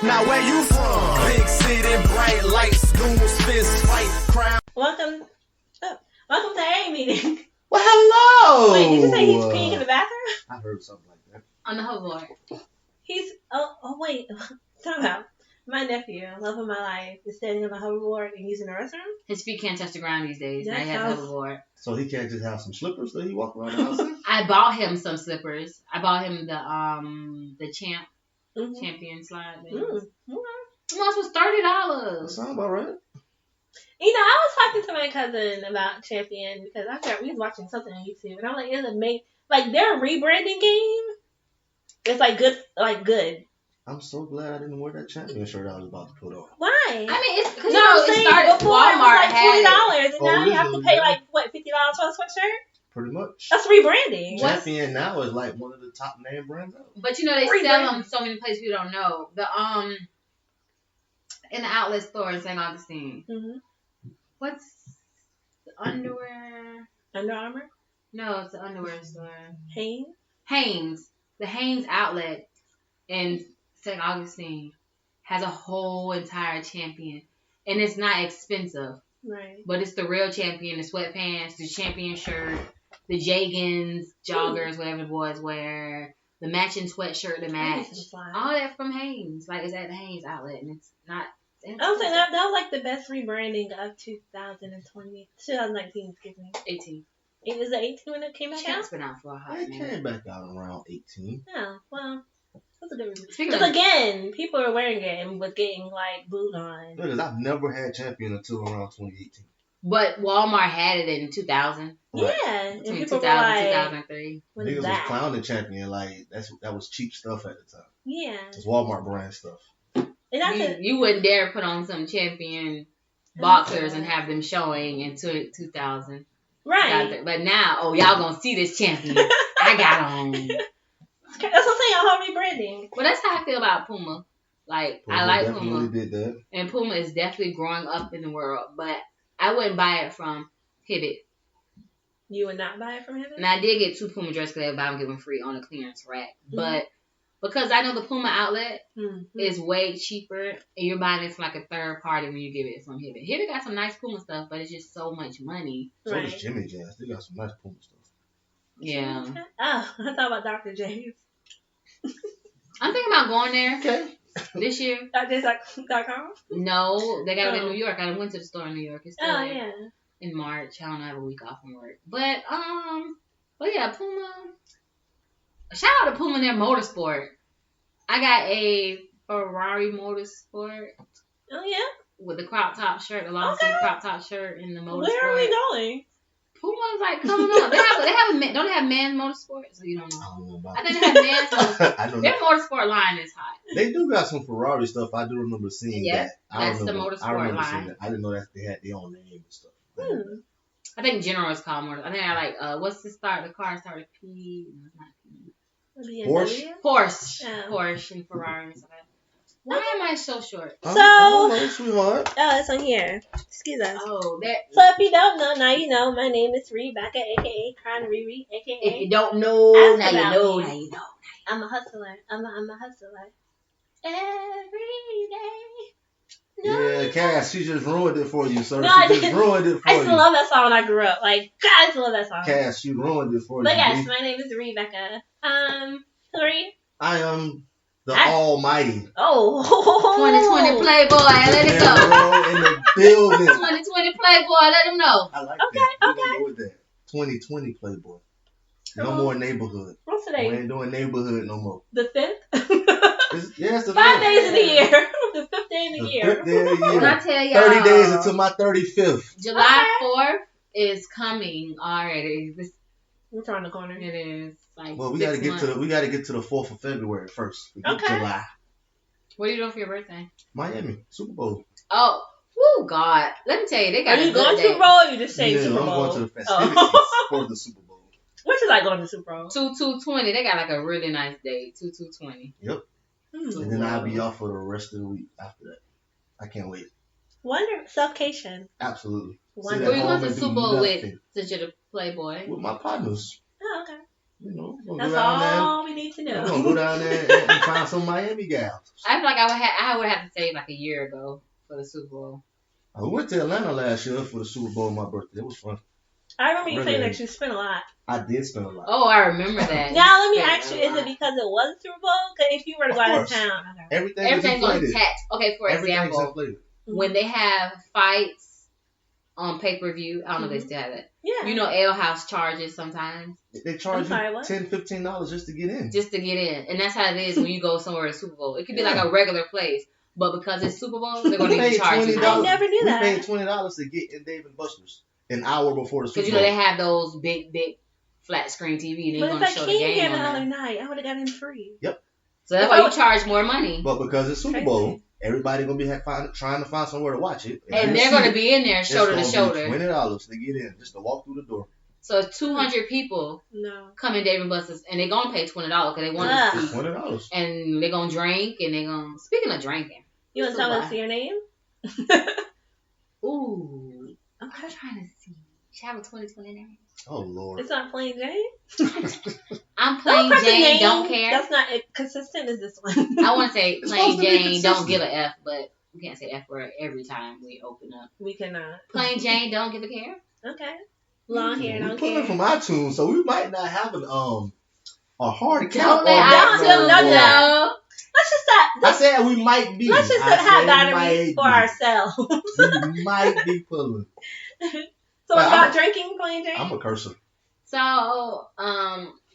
Now where you from? Big city, bright lights, goons, fist fight, crowd. Welcome to AyeAye Meeting. Well, hello. Wait, did you say he's peeing in the bathroom? I heard something like that. On the hoverboard. He's wait, talk about my nephew, love of my life, is standing on a hoverboard and using the restroom. His feet can't touch the ground these days. Now That he has a sounds- hoverboard. So he can't just have some slippers that he walk around the house in? I bought him some slippers. I bought him the champion slide. Mm-hmm. Once was $30. That sounds about right. You know, I was talking to my cousin about Champion because we was watching something on YouTube, and I'm like, it's amazing. Like their rebranding game, it's like good. I'm so glad I didn't wear that champion shirt I was about to put on. Why? I mean, it's because No, I'm it saying started. before it was Walmart like had it. $20, and now you have to really? pay like what $50 for a sweatshirt. Pretty much. That's rebranding. Champion now is like one of the top name brands out. But you know they Free sell brand. them so many places you don't know. The in the outlet store in St. Augustine. Mm-hmm. What's the underwear? Under Armour, No, it's the underwear store. Hanes. The Hanes outlet in St. Augustine has a whole entire Champion, and it's not expensive. Right. But it's the real Champion, the sweatpants, the Champion shirt, the Jeggings, joggers, whatever the boys wear, the matching sweatshirt to match. All that from Hanes. Like, it's at the Hanes outlet, and it's not. I was saying that was like the best rebranding of 2019, excuse me. 18. It was 18 when it came back out? It's been out for a hot It minute. came back out around 18. Oh, well, that's a good reason. Speaking Because of, again, people are wearing it and was getting like booed on. Because I've never had champion until around 2018. but Walmart had it in 2000. Right. Yeah, and Between people 2000 were and like, 2003. what Niggas is was that? clowning champion like that was cheap stuff at the time. Yeah. It's Walmart brand stuff. And that's it. You wouldn't dare put on some Champion boxers and have them showing in 2000. Right. But now, y'all gonna see this Champion. I got on. That's what I'm saying, whole rebranding. Well, that's how I feel about Puma. Like, I Puma like definitely Puma. did that. And Puma is definitely growing up in the world. But I wouldn't buy it from Hibbett. You would not buy it from him? And I did get 2 Puma dresses because I buy them, get them free on the clearance rack. But because I know the Puma outlet is way cheaper, and you're buying it from like a third party when you give it from Hibbett. Hibbett got some nice Puma stuff, but it's just so much money. So Right. does Jimmy Jazz. They got some nice Puma stuff. Yeah. Oh, I thought about Dr. James. I'm thinking about going there Okay. this year. DrJames.com? No, they got it in Oh. New York. I went to the store in New York. It's still Oh, there yeah. in March. I don't know, I have a week off from work. But yeah, Puma. Shout out to Puma and their motorsport. I got a Ferrari motorsport Oh, yeah? with the crop top shirt, the long sleeve crop top shirt, and the motorsport. Where are we going? Puma's like coming up. They have don't they have men's motorsport? So you don't know. I don't know about I think they have men's motorsport. I don't Their know. motorsport line is hot. They do got some Ferrari stuff. I do remember seeing Yes, that. I that's the remember motorsport line. seeing that. I didn't know that they had their own name and stuff. I think General is called motor. I think I like what's the start? The car started with P. No, it's not P. Porsche? Porsche. Oh. Porsche and Ferrari and stuff. Why am I so short? So- I don't know, sweetheart. Oh, it's on here. Excuse us. Oh, that. So if you don't know, now you know. My name is Rebecca, a.k.a. Crying Riri, If a.k.a. you don't know, Ask now you about know. me. Now you know. I'm a hustler. I'm a hustler. Every day. Yeah, Cass, she just ruined it for you, sir. No, I she just didn't. ruined it for I used to you. love that song when I grew up. Like, God, I used to love that song. Cass, she ruined it for But you. yes, B. my name is Rebecca. Who are you? I am the I- Almighty. Oh. 2020 Playboy, let it go. Girl in the building. 2020 Playboy, let them know. I like Okay, that. We're okay. gonna go with that. 2020 Playboy. No Come on. more neighborhood. What's We today? ain't doing neighborhood no more. The 5th? It's the 5 fifth. days in the year. The 5th day in the The year. fifth day of the When I year. tell y'all, 30 days until my 35th. July 4th is coming already. We're trying to corner. It is like Well, we 6 gotta get months. to the 4th of February first. Forget Okay. July. What are you doing for your birthday? Miami Super Bowl. Oh, woo, God. Let me tell you, they got Are a you good going to day. Super Bowl or you just saying Yeah, Super I'm Bowl? going to the festivities Oh. for the Super Bowl. What's it like going to Super Bowl? 2/2/20. They got like a really nice day. 2/2/20. And then I'll be off for the rest of the week after that. I can't wait. Wonder self-cation. Absolutely. Wonder- Sit Who at you home going to and the do Super Bowl with nothing. since you're the Playboy? With my partners. Oh, okay. You know, That's go down there. all we need to know. We're gonna go down there and find some Miami gals. I feel like I would have to say like a year ago for the Super Bowl. I went to Atlanta last year for the Super Bowl on my birthday. It was fun. I remember you saying Really? that you spent a lot. I did spend a lot. Oh, I remember that. Now let me Spent ask a you: is lot. it because it was a Super Bowl? Because if you were to go Of out of course. town, okay. Everything's Everything's inflated. tax. Okay, for Everything's example, inflated. when they have fights on pay-per-view, I don't know if they still have it. Yeah. You know, Ale House charges sometimes They charge you sorry, what? $10, $15 just to get in. just to get in, and that's how it is when you go somewhere at Super Bowl. It could be like a regular place, but because it's Super Bowl, they're gonna need to charge you. I never knew that. We paid $20 to get in Dave & Buster's an hour before the Super Because Bowl. you know they have those big flat screen TV, and they're But if gonna I show the came game here on the other there. night, I would have got in free. So that's why you charge more money, But because it's Super Crazy. Bowl, everybody gonna be trying to find somewhere to watch it. and they're gonna be in there shoulder to shoulder. $20 to get in, just to walk through the door. So 200 people No. come in Dave & Buster's, and they're gonna pay $20 because they want Ah. to It's see. $20. And they're gonna drink, and they're gonna. Speaking of drinking, You want to tell us your name? ooh, I'm Okay. trying to see. Should I have a 2020 name? Oh Lord. It's not Plain Jane. I'm plain Don't press the Jane, name don't care. That's not consistent as this one. I want to say It's plain supposed to be Jane, don't consistent. give a F, but we can't say F word every time we open up. We cannot. Plain Jane, don't give a care. Okay. Long hair, We're don't pulling care. from iTunes, so we might not have a hard count. Don't on let that iTunes one, know boy. that. Let's just I said we might be. let's just I have said batteries for might ourselves. be. We might be pulling. So But about I'm- drinking, Plain Jane? I'm a cursor. So,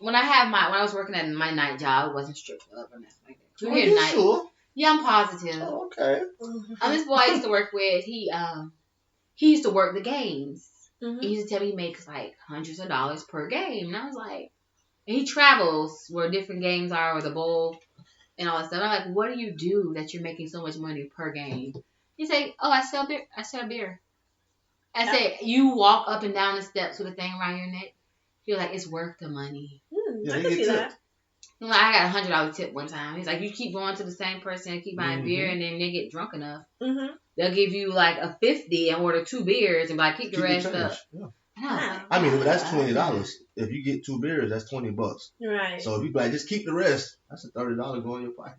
when I was working at my night job, it wasn't strip club or nothing like that. Are We you had night. sure? Yeah, I'm positive. Oh, okay. This boy I used to work with, he used to work the games. Mhm. He used to tell me he makes like hundreds of dollars per game. And I was like, and he travels where different games are, or the bowl and all that stuff. I'm like, what do you do that you're making so much money per game? He said, oh, I sell beer. I sell beer. I said, you walk up and down the steps with a thing around your neck. He was like, it's worth the money. Yeah, I they can get see tipped. that. I'm like, I got $100 tip one time. He's like, you keep going to the same person and keep buying beer, and then they get drunk enough. Mm-hmm. They'll give you like a 50 and order 2 beers and be like, keep the Keep rest change. up. Yeah. And I was like, I mean, that's wow. $20. If you get 2 beers, that's $20. Right. So if you be like, just keep the rest, that's a $30 go in your pocket.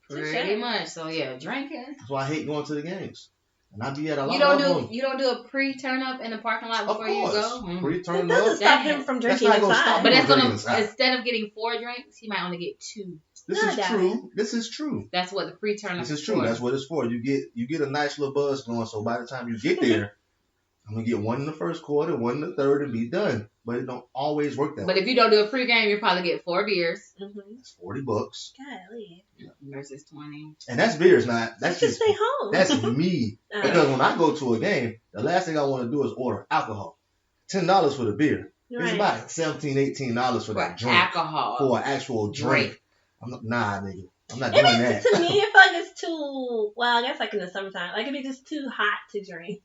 Pretty much. So yeah, drinking. That's why I hate going to the games. And I be at a lot You don't of them. do a pre-turn up in the parking lot Of before you course. go. Mhm. It Pre-turn doesn't up. stop him from That's drinking not gonna inside. stop But him that's from gonna drinking inside. instead of getting 4 drinks, he might only get 2. This Not is that true. This is true. That's what the pre-turn up This is true. That's what it's for. You get a nice little buzz going. So by the time you get there, I'm gonna get 1 in the first quarter, 1 in the third, and be done. But it don't always work that But way. if you don't do a pre-game, you probably get 4 beers Mm-hmm. It's $40, Golly. versus 20. and that's beers. Not that's Let's just stay home. that's me. Uh, Because when I go to a game, the last thing I want to do is order alcohol. $10 for the beer. It's right. about $17, $18 for that drink. Alcohol. For an actual drink. I'm not, nah, nigga. I'm not It doing is, that. to me, I feel like it's too, well, I guess like in the summertime. Like it'd be just too hot to drink.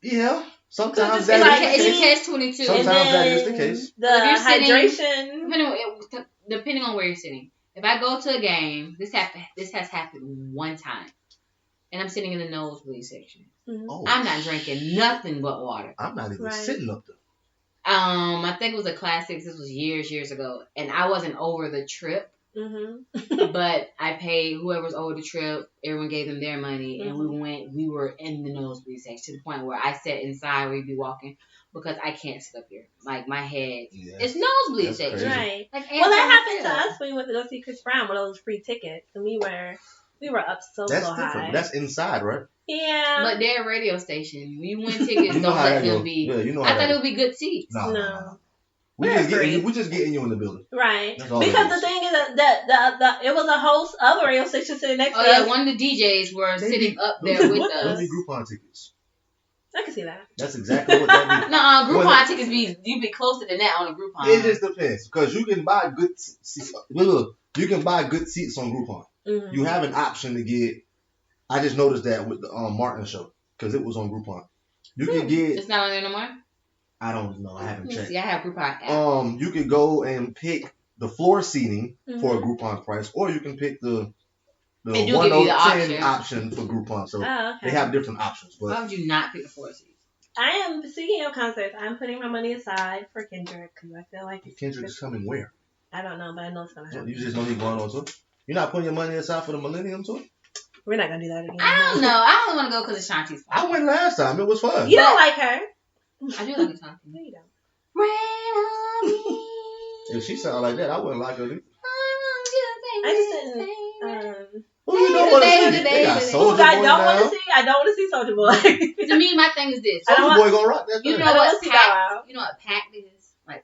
Yeah. Sometimes It's that like- is the It's a case. catch-22. Sometimes and that then is the case. The If you're sitting- hydration. Depending on where you're sitting. If I go to a game, this has happened one time, and I'm sitting in the nosebleed section. Oh, I'm not drinking nothing but water. I'm not even Right. sitting up there. I think it was a Classics. This was years ago, and I wasn't over the trip, Mm-hmm. but I paid whoever's over the trip. Everyone gave them their money, and we were in the nosebleed section to the point where I sat inside where you'd be walking because I can't sit up here. Like my head, Yeah. it's nosebleed That's section. crazy. Right. Like, Well, that happened to us when we went to go see Chris Brown with those free tickets, and we were up That's so different. high. That's inside, right? Yeah. But they're a radio station. We win tickets. You know Don't how let that them go. be. Yeah, you know I how thought that it would be good seats. No. No. We They're just getting free. we just getting you in the building. Right. That's all Because it the is. thing is that it was a host of a radio station sitting next Oh to yeah, us. one of the DJs were They sitting be- up there with What Those us. be Groupon tickets. I can see that. That's exactly what that means. No, Groupon Well, tickets you be closer than that on a Groupon. It just depends because you can buy good seats. You can buy good seats on Groupon. Mm-hmm. You have an option to get. I just noticed that with the Martin show because it was on Groupon. You can get. It's not on there no more. I don't know. I haven't Let me checked. see. I have Groupon app. You could go and pick the floor seating for a Mm-hmm. Groupon price, or you can pick the They do give you the 110 option. option for Groupon. So Oh, okay. they have different options. Why But would you not pick the 4 seats? I am, speaking of concerts, I'm putting my money aside for Kendrick because I feel like Kendrick is coming where? I don't know, but I know it's gonna happen. You just know he's going on tour? You're not putting your money aside for the Millennium Tour? We're not gonna do that again. I don't know. I only want to go because of Shanti's. I went last time. It was fun. You don't like her. I do like Ashanti. No, you don't. Rain on me. If she sounded like that, I wouldn't like her either. I just didn't. Who you don't want to see? baby, They got baby. Soulja Who Boy I don't want now. to see? I don't want to see Soulja Boy. To me, my thing is this. I don't Soulja Boy gonna rock that thing. You know I don't what wanna see that packed? out. You know what packed is? Like,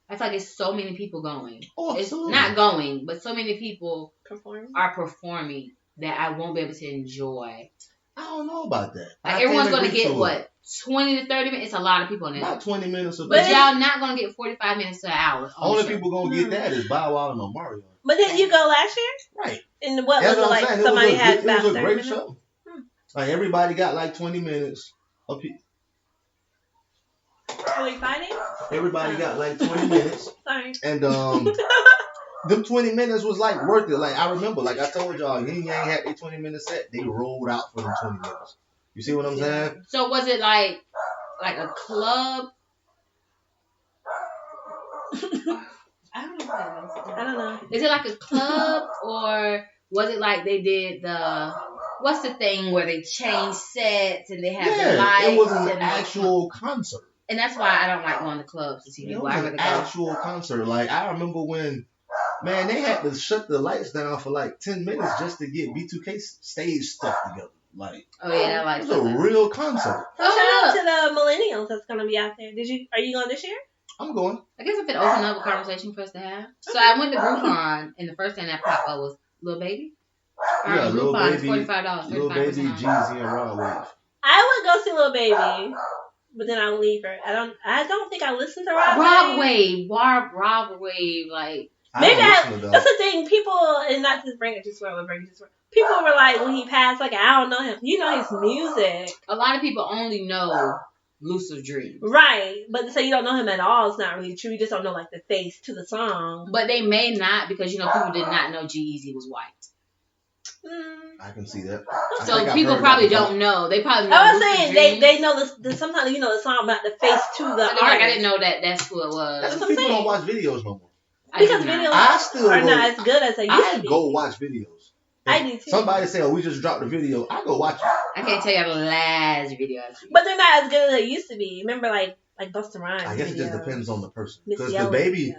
I feel like it's so many people going. Oh, It's absolutely. not going, but so many people Perform. are performing that I won't be able to enjoy. I don't know about that. Like I everyone's can't gonna agree get to it. what 20 to 30 minutes. It's a lot of people in there. About 20 minutes of But But y'all not gonna get 45 minutes to an hour. Only on the show. people gonna get that is Bow Wow and Omarion. But didn't you go last year? Right. And what That's was it what I'm like? saying. Somebody had It about was a 30 great minutes? show. Like everybody got like 20 minutes. Of Are we fighting? everybody got like 20 minutes, Sorry. and them 20 minutes was like worth it. Like I remember, like I told y'all, Yin Yang had their 20-minute set. They rolled out for them 20 minutes. You see what I'm saying? So was it like a club? I don't know. I don't know. Is it like a club or was it like they did what's the thing where they change sets and they have the lights? It was an and actual concert. And that's why I don't like going to clubs to see It people. was I an rather go. actual concert. Like I remember when, man, they had to shut the lights down for like 10 minutes just to get B2K stage stuff together. Like Oh yeah, that it like was a real concert. So shout out to the millennials that's gonna be out there. Are you going this year? I'm going. I guess if it opened up a conversation for us to have. So I went to Groupon and the first thing that popped up was Lil Baby. Yeah, Lil Groupon is Baby, $45. Lil Baby, 35% off. Jeezy, and Rod Wave. I would go see Lil Baby, but then I would leave her. I don't think I listened to Rob Rob Wave. Rob Wave, like Maybe don't listen to them. that's the thing. People, and not to bring it to swear, but bring it to swear. People were like, when he passed, like, I don't know him. You know his music. a lot of people only know Lucid Dreams. Right. But to say you don't know him at all is not really true. You just don't know, like, the face to the song. But they may not because, you know, people did not know G-Eazy was white. I can see that. I think So I've people heard probably that before. don't know. They probably know I was Lucid saying, Dreams. they know the sometimes you know the song about the face to the But artist. they're like, I didn't know that's who it was. That's what I'm People saying. don't watch videos no more. I do Because not. videos I still are go, not as good as they used I to be. go watch videos. I do too. Somebody say, "Oh, we just dropped the video." I go watch it. I can't tell you the last video I see. But they're not as good as they used to be. Remember, like Busta Rhymes. I guess it just videos. depends on the person. Miss Because the Yellow baby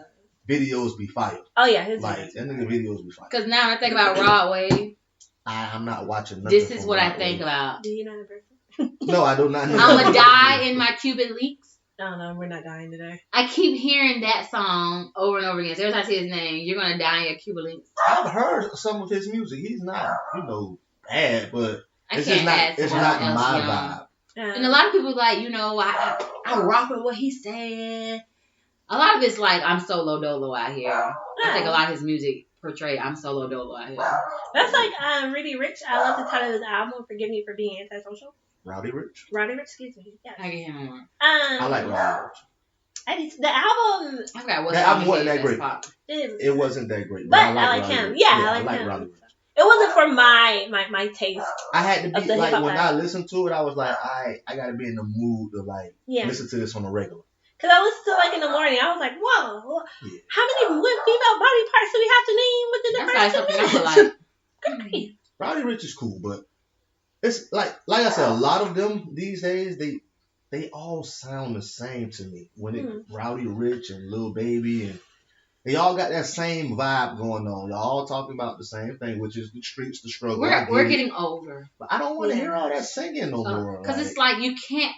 videos. videos be fire. Oh yeah, his Like videos. that nigga videos be fire. Because now I think about Rod Wave. I'm not watching nothing. This is from what I Rod think Wave. about. Do you know the person? No, I do not know. I'ma die in my Cuban links. No, we're not dying today. I keep hearing that song over and over again. So every time I see his name, you're gonna die in your Cuban links. I've heard some of his music. He's not, bad, but I it's can't just not. add It's someone not else my young. vibe. And a lot of people like, you know, I rock with what he's saying. A lot of it's like I'm solo dolo out here. I think a lot of his music portray I'm solo dolo out here. That's like Really Rich. I love the title of his album. Forgive me for being antisocial. Rowdy Rich. Roddy Rich, excuse me. Yes. I get him more. I like Rowdy Rich. The album. I forgot what That song album he wasn't did that great. pop. It wasn't that great. But I like Rowdy him. Rich. Yeah, I like him. Rowdy Rich. It wasn't for my taste. I had to Of be the like hip-hop when I album. listened to it, I was like, I gotta be in the mood to like Yeah. listen to this on a regular. Because I listened to it like in the morning. I was like, whoa, Yeah. how many female body parts do we have to name within the That's first 2 like something I minutes? would like. Rowdy Rich is cool, but it's like I said, a lot of them these days they all sound the same to me. When it Rowdy Rich and Lil Baby and they all got that same vibe going on. Y'all all talking about the same thing, which is the streets, the struggle. I We're get it. getting older. But I don't want to hear all that singing no more. Because it's like you can't.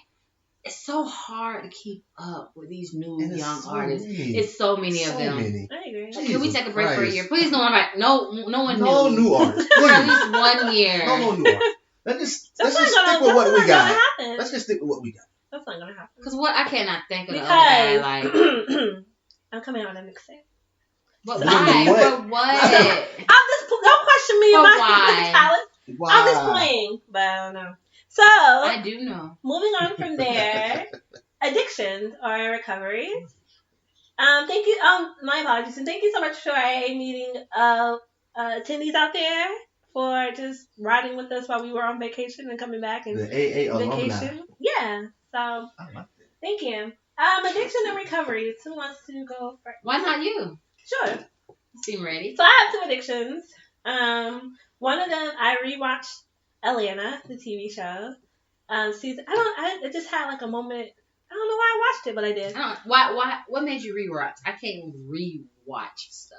It's so hard to keep up with these new and it's young so artists. many. It's so many of So them. many. I agree. Can we Jesus take a break for a Christ. year? Please, no one. No one No new. new artists. At Please. least 1 year. No more new artists. Let's just That's stick not with what we gonna got. happen. Let's just stick with what we got. That's not gonna happen. Because what I cannot think of the other guy. Like, Because I'm coming out on a mixtape. but Doing why? what? For what? I'm just don't question me But about why? talent. Wow. I'm just playing, but I don't know. So I do know. moving on from there, addictions or recoveries. Thank you. My apologies, and thank you so much for AyeAye meeting attendees out there for just riding with us while we were on vacation and coming back and The AA alumni. vacation. Yeah. So, I like that. thank you. Addiction and recoveries. Who wants to go first? Why not you? Sure. Seem ready. So I have 2 addictions. One of them I rewatched Atlanta, the TV show. Season. I just had like a moment. I don't know why I watched it, but I did. Why? What made you rewatch? I can't rewatch stuff.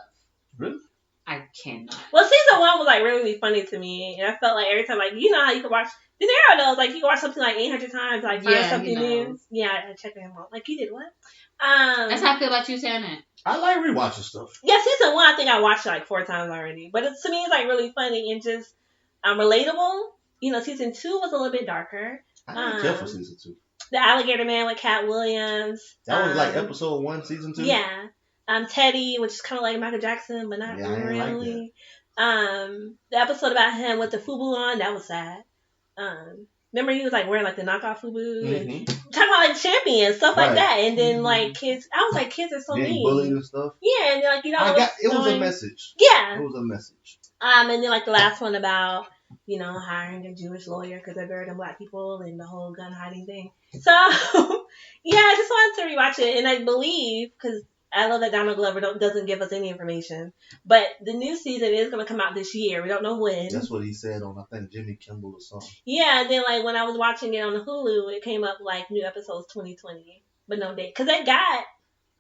Really? I cannot. Well, season 1 was like really funny to me, and I felt like every time, like you know how you could watch. De Niro knows, like you can watch something like 800 times, like find something new. Yeah, I checked him out. Like you did what? That's how I feel about you saying that. I like rewatching stuff. Yeah, season 1 I think I watched it like 4 times already, but to me it's like really funny and just relatable. You know, season 2 was a little bit darker. I didn't care for season 2. The Alligator Man with Cat Williams. That was like episode 1, season 2. Yeah. Teddy, which is kind of like Michael Jackson, but not really. The episode about him with the FUBU on, that was sad. Remember he was like wearing like the knockoff FUBU and talking about like champions, stuff like that. And then like kids, I was like, kids are so mean. Bullied and stuff. Yeah, and then like you know, it was a message. Yeah, it was a message. And then like the last one about hiring a Jewish lawyer because they're buried in black people and the whole gun hiding thing. So yeah, I just wanted to rewatch it, and I believe because I love that Donald Glover doesn't give us any information. But the new season is going to come out this year. We don't know when. That's what he said on, I think, Jimmy Kimmel or something. Yeah, and then, like, when I was watching it on the Hulu, it came up, like, new episodes 2020. But no date. Because they got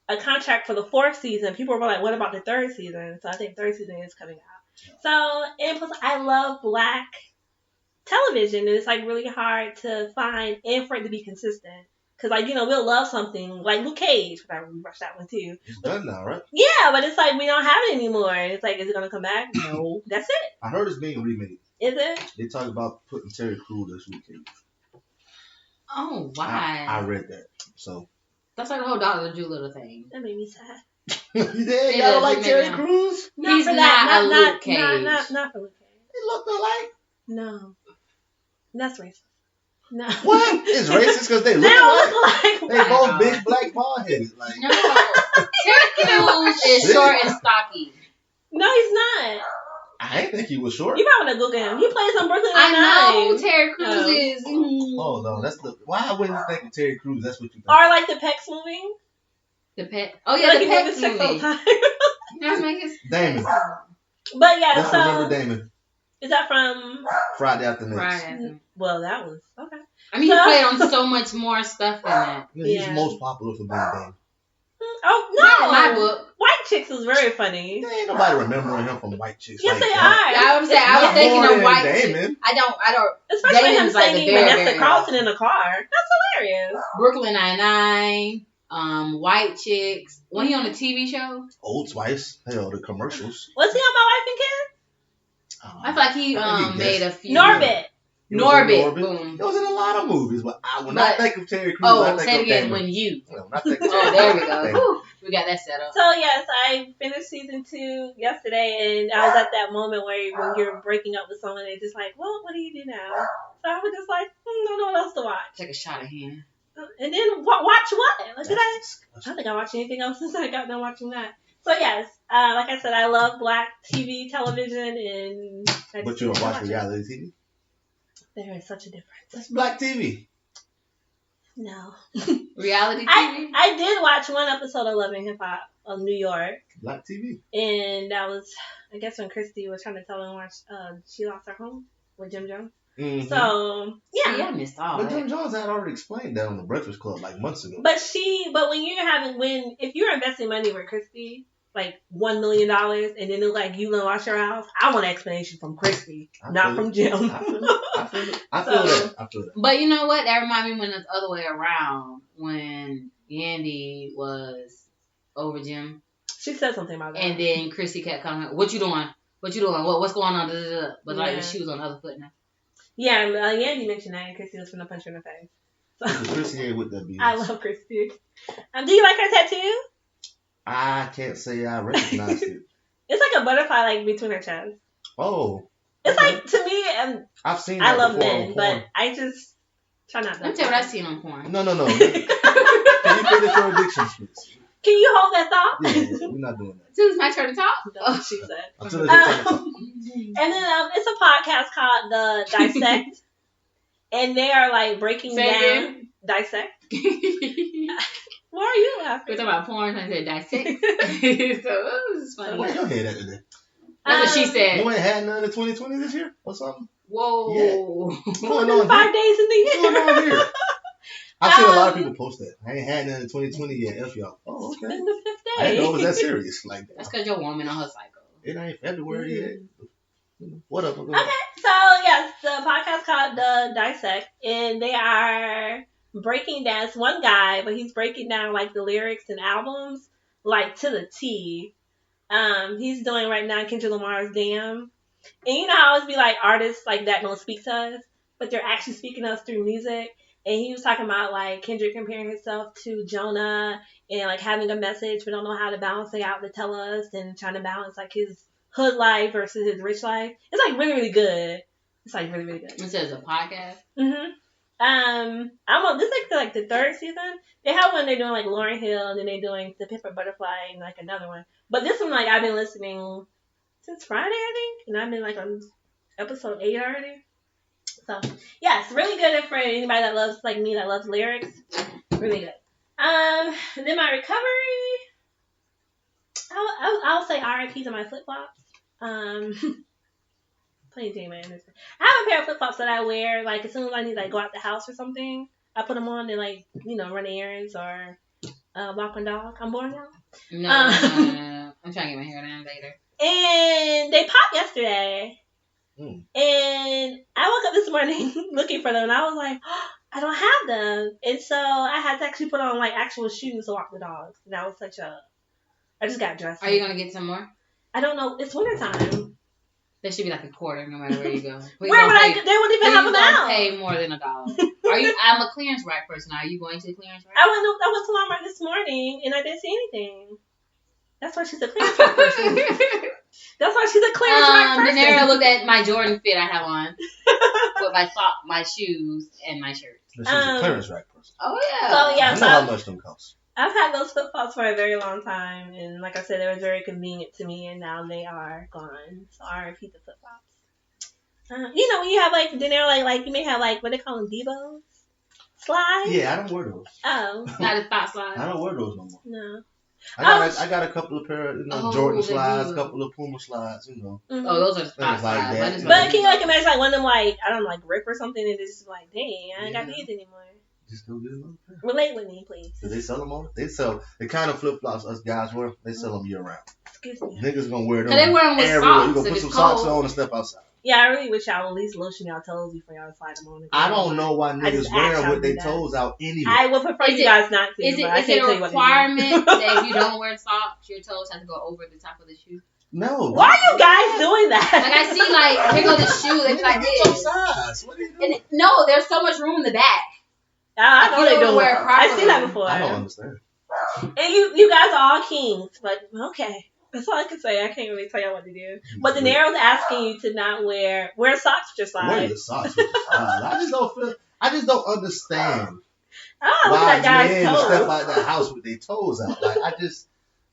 a contract for the 4th season. People were like, what about the 3rd season? So I think 3rd season is coming out. Yeah. So, and plus, I love black television. And it's, like, really hard to find and for it to be consistent. Because, like, we'll love something like Luke Cage. I watched that one, too. It's done now, right? Yeah, but it's like we don't have it anymore. It's like, is it going to come back? No. That's it. I heard it's being remade. Is it? They talk about putting Terry Crews as Luke Cage. Oh, why? I read that. So that's like the whole Dr. Doolittle thing. That made me sad. You did? You don't like Terry Crews? He's not a Luke Cage. Not for Luke Cage. They look alike. No. That's racist. No. What? It's racist because they look alike. They both big black bald headed. Like. No. Terry Crews is short and stocky. No, he's not. I didn't think he was short. You probably want to Google him. He plays on Brooklyn Nine-Nine. I know who Terry Crews is. Oh no, that's the. Why wouldn't you think of Terry Crews? That's what you think. Or like the Pecs movie. The Pet. Oh yeah, the Pecs movie. Damon. But yeah, let's remember Damon. Is that from Friday After Next? Well, that was okay. I mean, he played on so much more stuff than that. Yeah, he's most popular for being Damon. Oh no! Not in my book. White Chicks was very funny. There ain't nobody remembering him from White Chicks. Yes, like they that. are. I was thinking of White Damon. Chicks. I don't. Especially Damon's him singing like Vanessa Carlton in the car. That's hilarious. Brooklyn Nine-Nine, White Chicks. When he on the TV show? Old Spice. Hell, the commercials. Was he on My Wife and Kids? I feel like he made a few. Norbit. Boom. It was in a lot of movies, but when I think of Terry Crews, I think say it again. Damon. When you. No, I think of there we go. We got that set up. So yes, I finished season 2 yesterday, and I was at that moment where when you're breaking up with someone, they're just like, well, what do you do now? So I was just like, I don't know what else to watch. Take a shot of him. And then watch what? Like, I don't think I watched anything else since I got done watching that. So yes, like I said, I love black TV, television, and. But you don't watch reality TV? There is such a difference. That's black TV. No. Reality TV? I did watch one episode of Love and Hip Hop of New York. Black TV. And that was, I guess, when Christy was trying to tell him why she lost her home with Jim Jones. Mm-hmm. So, yeah. See, I missed all But that. Jim Jones had already explained that on the Breakfast Club like months ago. But if you're investing money with Christy, like $1 million, and then it's like you lost your house, I want an explanation from Christy, not from Jim. I feel that. But you know what? That reminds me when it's the other way around. When Yandy was over Jim. She said something about that. And then Christy kept coming, what you doing? What's going on? But like she was on the other foot now. Yeah, Yandy mentioned that, and Christy was finna punch her in the face. So, Christy ain't with that BS. I love Christy. Do you like her tattoo? I can't say I recognize it. It's like a butterfly, like between her chest. Oh. It's like, to me, I've seen that I love before men, but I just try not to. Let me tell you what I've seen on porn. No. Can you finish your addiction, please? Can you hold that thought? Yeah, we're not doing that. Until it's my turn to talk? No, she said. Until it's your turn to talk. And then it's a podcast called The Dissect. And they are like breaking down. Dissect. Why are you laughing? We're talking about porn. I said dissect. So this is funny. Where your head at today? That's what she said. You ain't had none in 2020 this year or something? Whoa. Yeah. What's going on 5 days in the year. What's going on here? I've seen a lot of people post that. I ain't had none in 2020 yet. F y'all. Oh, okay. Been the 5th I day. didn't know it was that serious. Like, That's because your woman on her cycle. it ain't February yet. What up? Okay, so yes, the podcast called The Dissect, and they are breaking down. It's one guy, but he's breaking down like the lyrics and albums like to the T. He's doing right now Kendrick Lamar's Damn. And you know how I always be like artists like that don't speak to us, but they're actually speaking to us through music. And he was talking about like Kendrick comparing himself to Jonah and like having a message but don't know how to balance it out to tell us, and trying to balance like his hood life versus his rich life. It's like really, really good. It's like really, really good. It says a podcast. Mm-hmm. I'm on this is like the 3rd season. They have one they're doing like Lauryn Hill, and then they're doing The Pimp a Butterfly and like another one. But this one like I've been listening since Friday, I think, and I've been like on episode 8 already. So yeah, it's really good for anybody that loves like me that loves lyrics. Really good. And then my recovery, I'll say RIP to my flip flops. Plain Jane Anderson. I have a pair of flip flops that I wear like as soon as I need to like go out the house or something. I put them on and like run errands or walk my dog. I'm bored now. No. I'm trying to get my hair done later. And they popped yesterday. Mm. And I woke up this morning looking for them, and I was like, oh, I don't have them. And so I had to actually put on like actual shoes to walk the dogs. And that was I just got dressed. Are you going to get some more? I don't know. It's wintertime. There should be like a quarter no matter where you go. Where would I? They wouldn't even have them out. Pay more than $1. I'm a clearance rack person. Are you going to the clearance rack? I went to Walmart this morning and I didn't see anything. That's why she's a clearance rack person. That's why she's a clearance rack person. Danara looked at my Jordan fit I have on with my shoes and my shirt. She's a clearance rack person. Oh yeah. So yeah, I know how much them cost. I've had those flip flops for a very long time, and like I said, they were very convenient to me, and now they are gone. So RIP the flip flops. When you have like dinner, like you may have like what they call them, Devos slides. Yeah, I don't wear those. Oh, Not a thot slide. I don't wear those no more. No. I got a couple of pair of Jordan slides, a Devos. couple of Puma slides, Mm-hmm. Oh, those are thot Things like slides. that. But can you like imagine like one of them like I don't know, like rip or something, and it's just like, dang, I ain't got these anymore. Just go get another pair. Relate with me, please. Do they sell them on? They sell the kind of flip flops us guys wear. They sell them year round. Excuse me. Niggas gonna wear them. Cause they wear them with everywhere. socks You gonna if put it's some socks cold. on and step outside. Yeah, I really wish y'all would at least lotion y'all toes before y'all slide them on. I don't know why I just niggas wear asked them with y'all their to do toes out anyway. I would prefer Is you it- guys not to. Is but I it can't a tell you what to do. requirement that if you don't wear socks, your toes have to go over the top of the shoe? No. Why are you guys doing that? Like I see, like here go the shoe. They be like Get your this. size. What are you doing? And no, there's so much room in the back. I know You they don't do wear it. it I've seen that properly. before. I don't understand. And you guys are all kings, but okay. That's all I can say. I can't really tell y'all what to do. But the Naro's asking you to not wear socks with your Wear slides. your socks with your size. I just don't understand Oh, look why at that men guy's step toes. out that house with their toes out. Like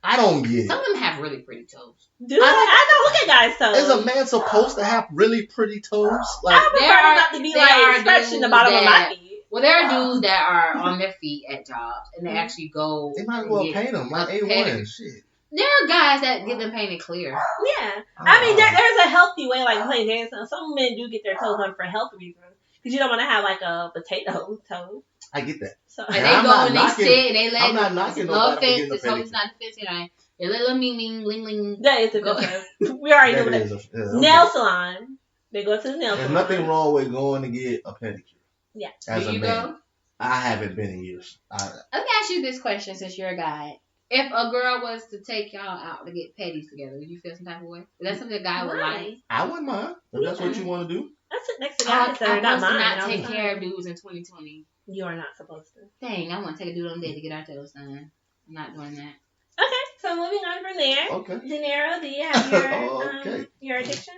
I don't get Some it. of them have really pretty toes. Dude, I know. Look at guys' toes. Is a man supposed to have really pretty toes? Like I prefer them not to be there are like scratching the dudes bottom of my that- feet. Well, there are dudes that are on their feet at jobs and they actually go. they might as and well get paint them like a A1 pedicure. and shit. There are guys that get them painted clear. Yeah. I mean, there's a healthy way, like playing dance. Some men do get their toes done for health reasons. Because you don't want to have like a potato toe. I get that. So And And they I'm go not and they knocking- sit and they let I'm not knocking it's no nobody for offense. getting a This hoe's pedicure. not offensive. Right? They let them ming ling ling. that is a good one. We already know That that. is a- yeah, Nail salon. They go to the nail There's salon. nothing wrong with going to get a pedicure. Yeah. As Do a you man. go? I haven't been in years. Let me ask you this question since you're a guy. If a girl was to take y'all out to get petties together, would you feel some type of way? Is that something a guy would like? I wouldn't mind if that's what you want to do. I sit next to guys that are I'm not supposed to mine. not all take the care time. of dudes in 2020. You are not supposed to. Dang, I want to take a dude on a date to get our toes done. I'm not doing that. Okay, so moving on from there. Okay. De Niro, do you have your Okay. your addiction?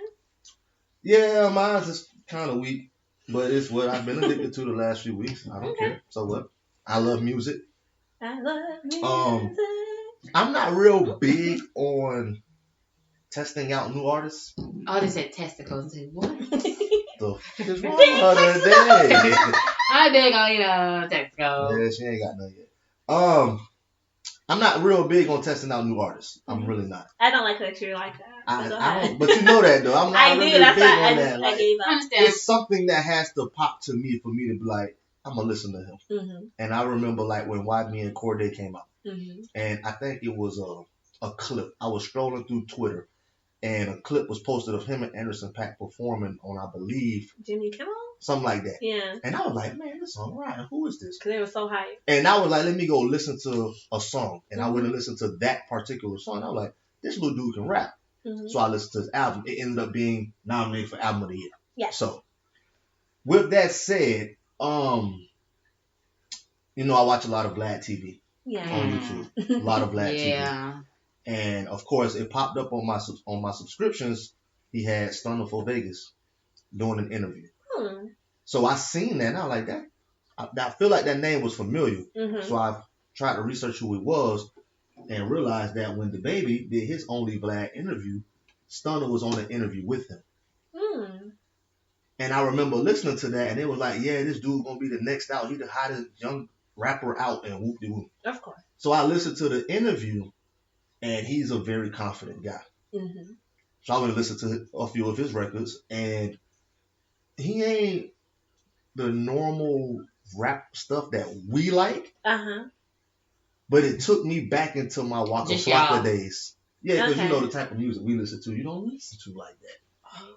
Yeah, mine's is kind of weak, but it's what I've been addicted to the last few weeks. I don't care. So what? I love music. I love music. I'm not real big on testing out new artists. Oh, they said testicles. I said, what? The fuck is wrong with her today? I big on text go. Yeah, she ain't got none yet. I'm not real big on testing out new artists. I'm really not. I don't like that you're like that. I don't, but you know that though. I'm not really big on that. I gave up. I understand. It's something that has to pop to me for me to be like, I'm gonna listen to him. Mm-hmm. And I remember like when Why Me and Corday came out, Mm-hmm. and I think it was a clip. I was scrolling through Twitter, and a clip was posted of him and Anderson .Paak performing on, I believe, Jimmy Kimmel? something like that. Yeah. And I was like, man, this song right. Who is this? Because they were so hyped. And I was like, let me go listen to a song. And I Mm-hmm. went and listened to that particular song. I was like, this little dude can rap. Mm-hmm. So I listened to his album. It ended up being nominated for Album of the Year. Yes. So, with that said, you know, I watch a lot of Vlad TV Yeah. on YouTube. A lot of Vlad TV. Yeah. And of course, it popped up on my subscriptions. He had Stunner for Vegas doing an interview. Hmm. So I seen that and I was like, that. I feel like that name was familiar. Mm-hmm. So I tried to research who he was and realized that when DaBaby did his Only Vlad interview, Stunner was on an interview with him. Hmm. And I remember listening to that and it was like, yeah, this dude gonna be the next out. He the hottest young rapper out and whoop-de-whoop. Of course. So I listened to the interview and he's a very confident guy. Mm-hmm. So I went and listened to a few of his records and he ain't the normal rap stuff that we like, Uh-huh. but it took me back into my Waka Just Flocka y'all. days. Yeah, because Okay. you know the type of music we listen to, you don't listen to like that.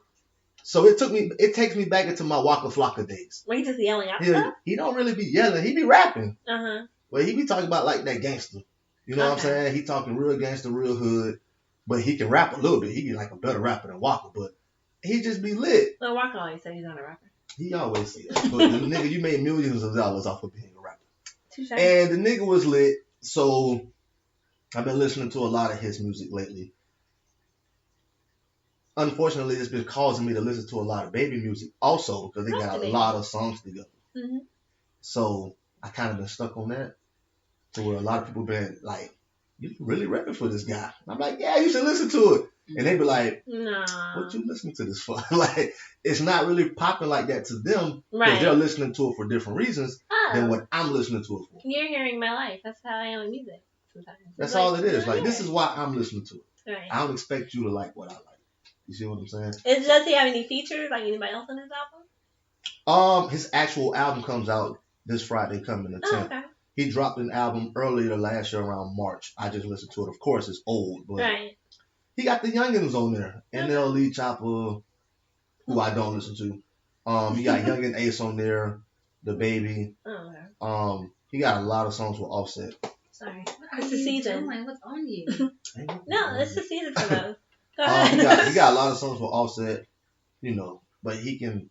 So it takes me back into my Waka Flocka days. Were you just yelling out He, stuff? he don't really be yelling, he be rapping, Uh-huh. but he be talking about like that gangster. You know what I'm Okay. saying? He talking real gangster, real hood, but he can rap a little bit. He be like a better rapper than Waka, but he just be lit. Well, Walker always said he's not a rapper. He always say that. But the nigga, you made millions of dollars off of being a rapper. Touche. And the nigga was lit, so I've been listening to a lot of his music lately. Unfortunately, it's been causing me to listen to a lot of Baby music also because they got a lot of songs together. Mm-hmm. So I kind of been stuck on that to where a lot of people been like, you really rapping for this guy. And I'm like, yeah, you should listen to it. And they be like, No. what you listening to this for? Like, it's not really popping like that to them because Right. they're listening to it for different reasons than Oh, what I'm listening to it for. you're hearing my life. That's how I am with music sometimes. That's Like, all it is. Like, yeah. this is why I'm listening to it. Right. I don't expect you to like what I like. You see what I'm saying? Does he have any features like anybody else on his album? His actual album comes out this Friday coming the 10th. Oh, okay. He dropped an album earlier last year around March. I just listened to it. Of course, it's old, but Right. he got the youngins on there. NL Lee Chopper, who I don't listen to. He got Youngin Ace on there, DaBaby. Oh, okay. He got a lot of songs with Offset. Sorry. What are It's the you season. doing? What's on you? No, it's the season for those. Go he ahead. got a lot of songs with Offset, you know, but he can.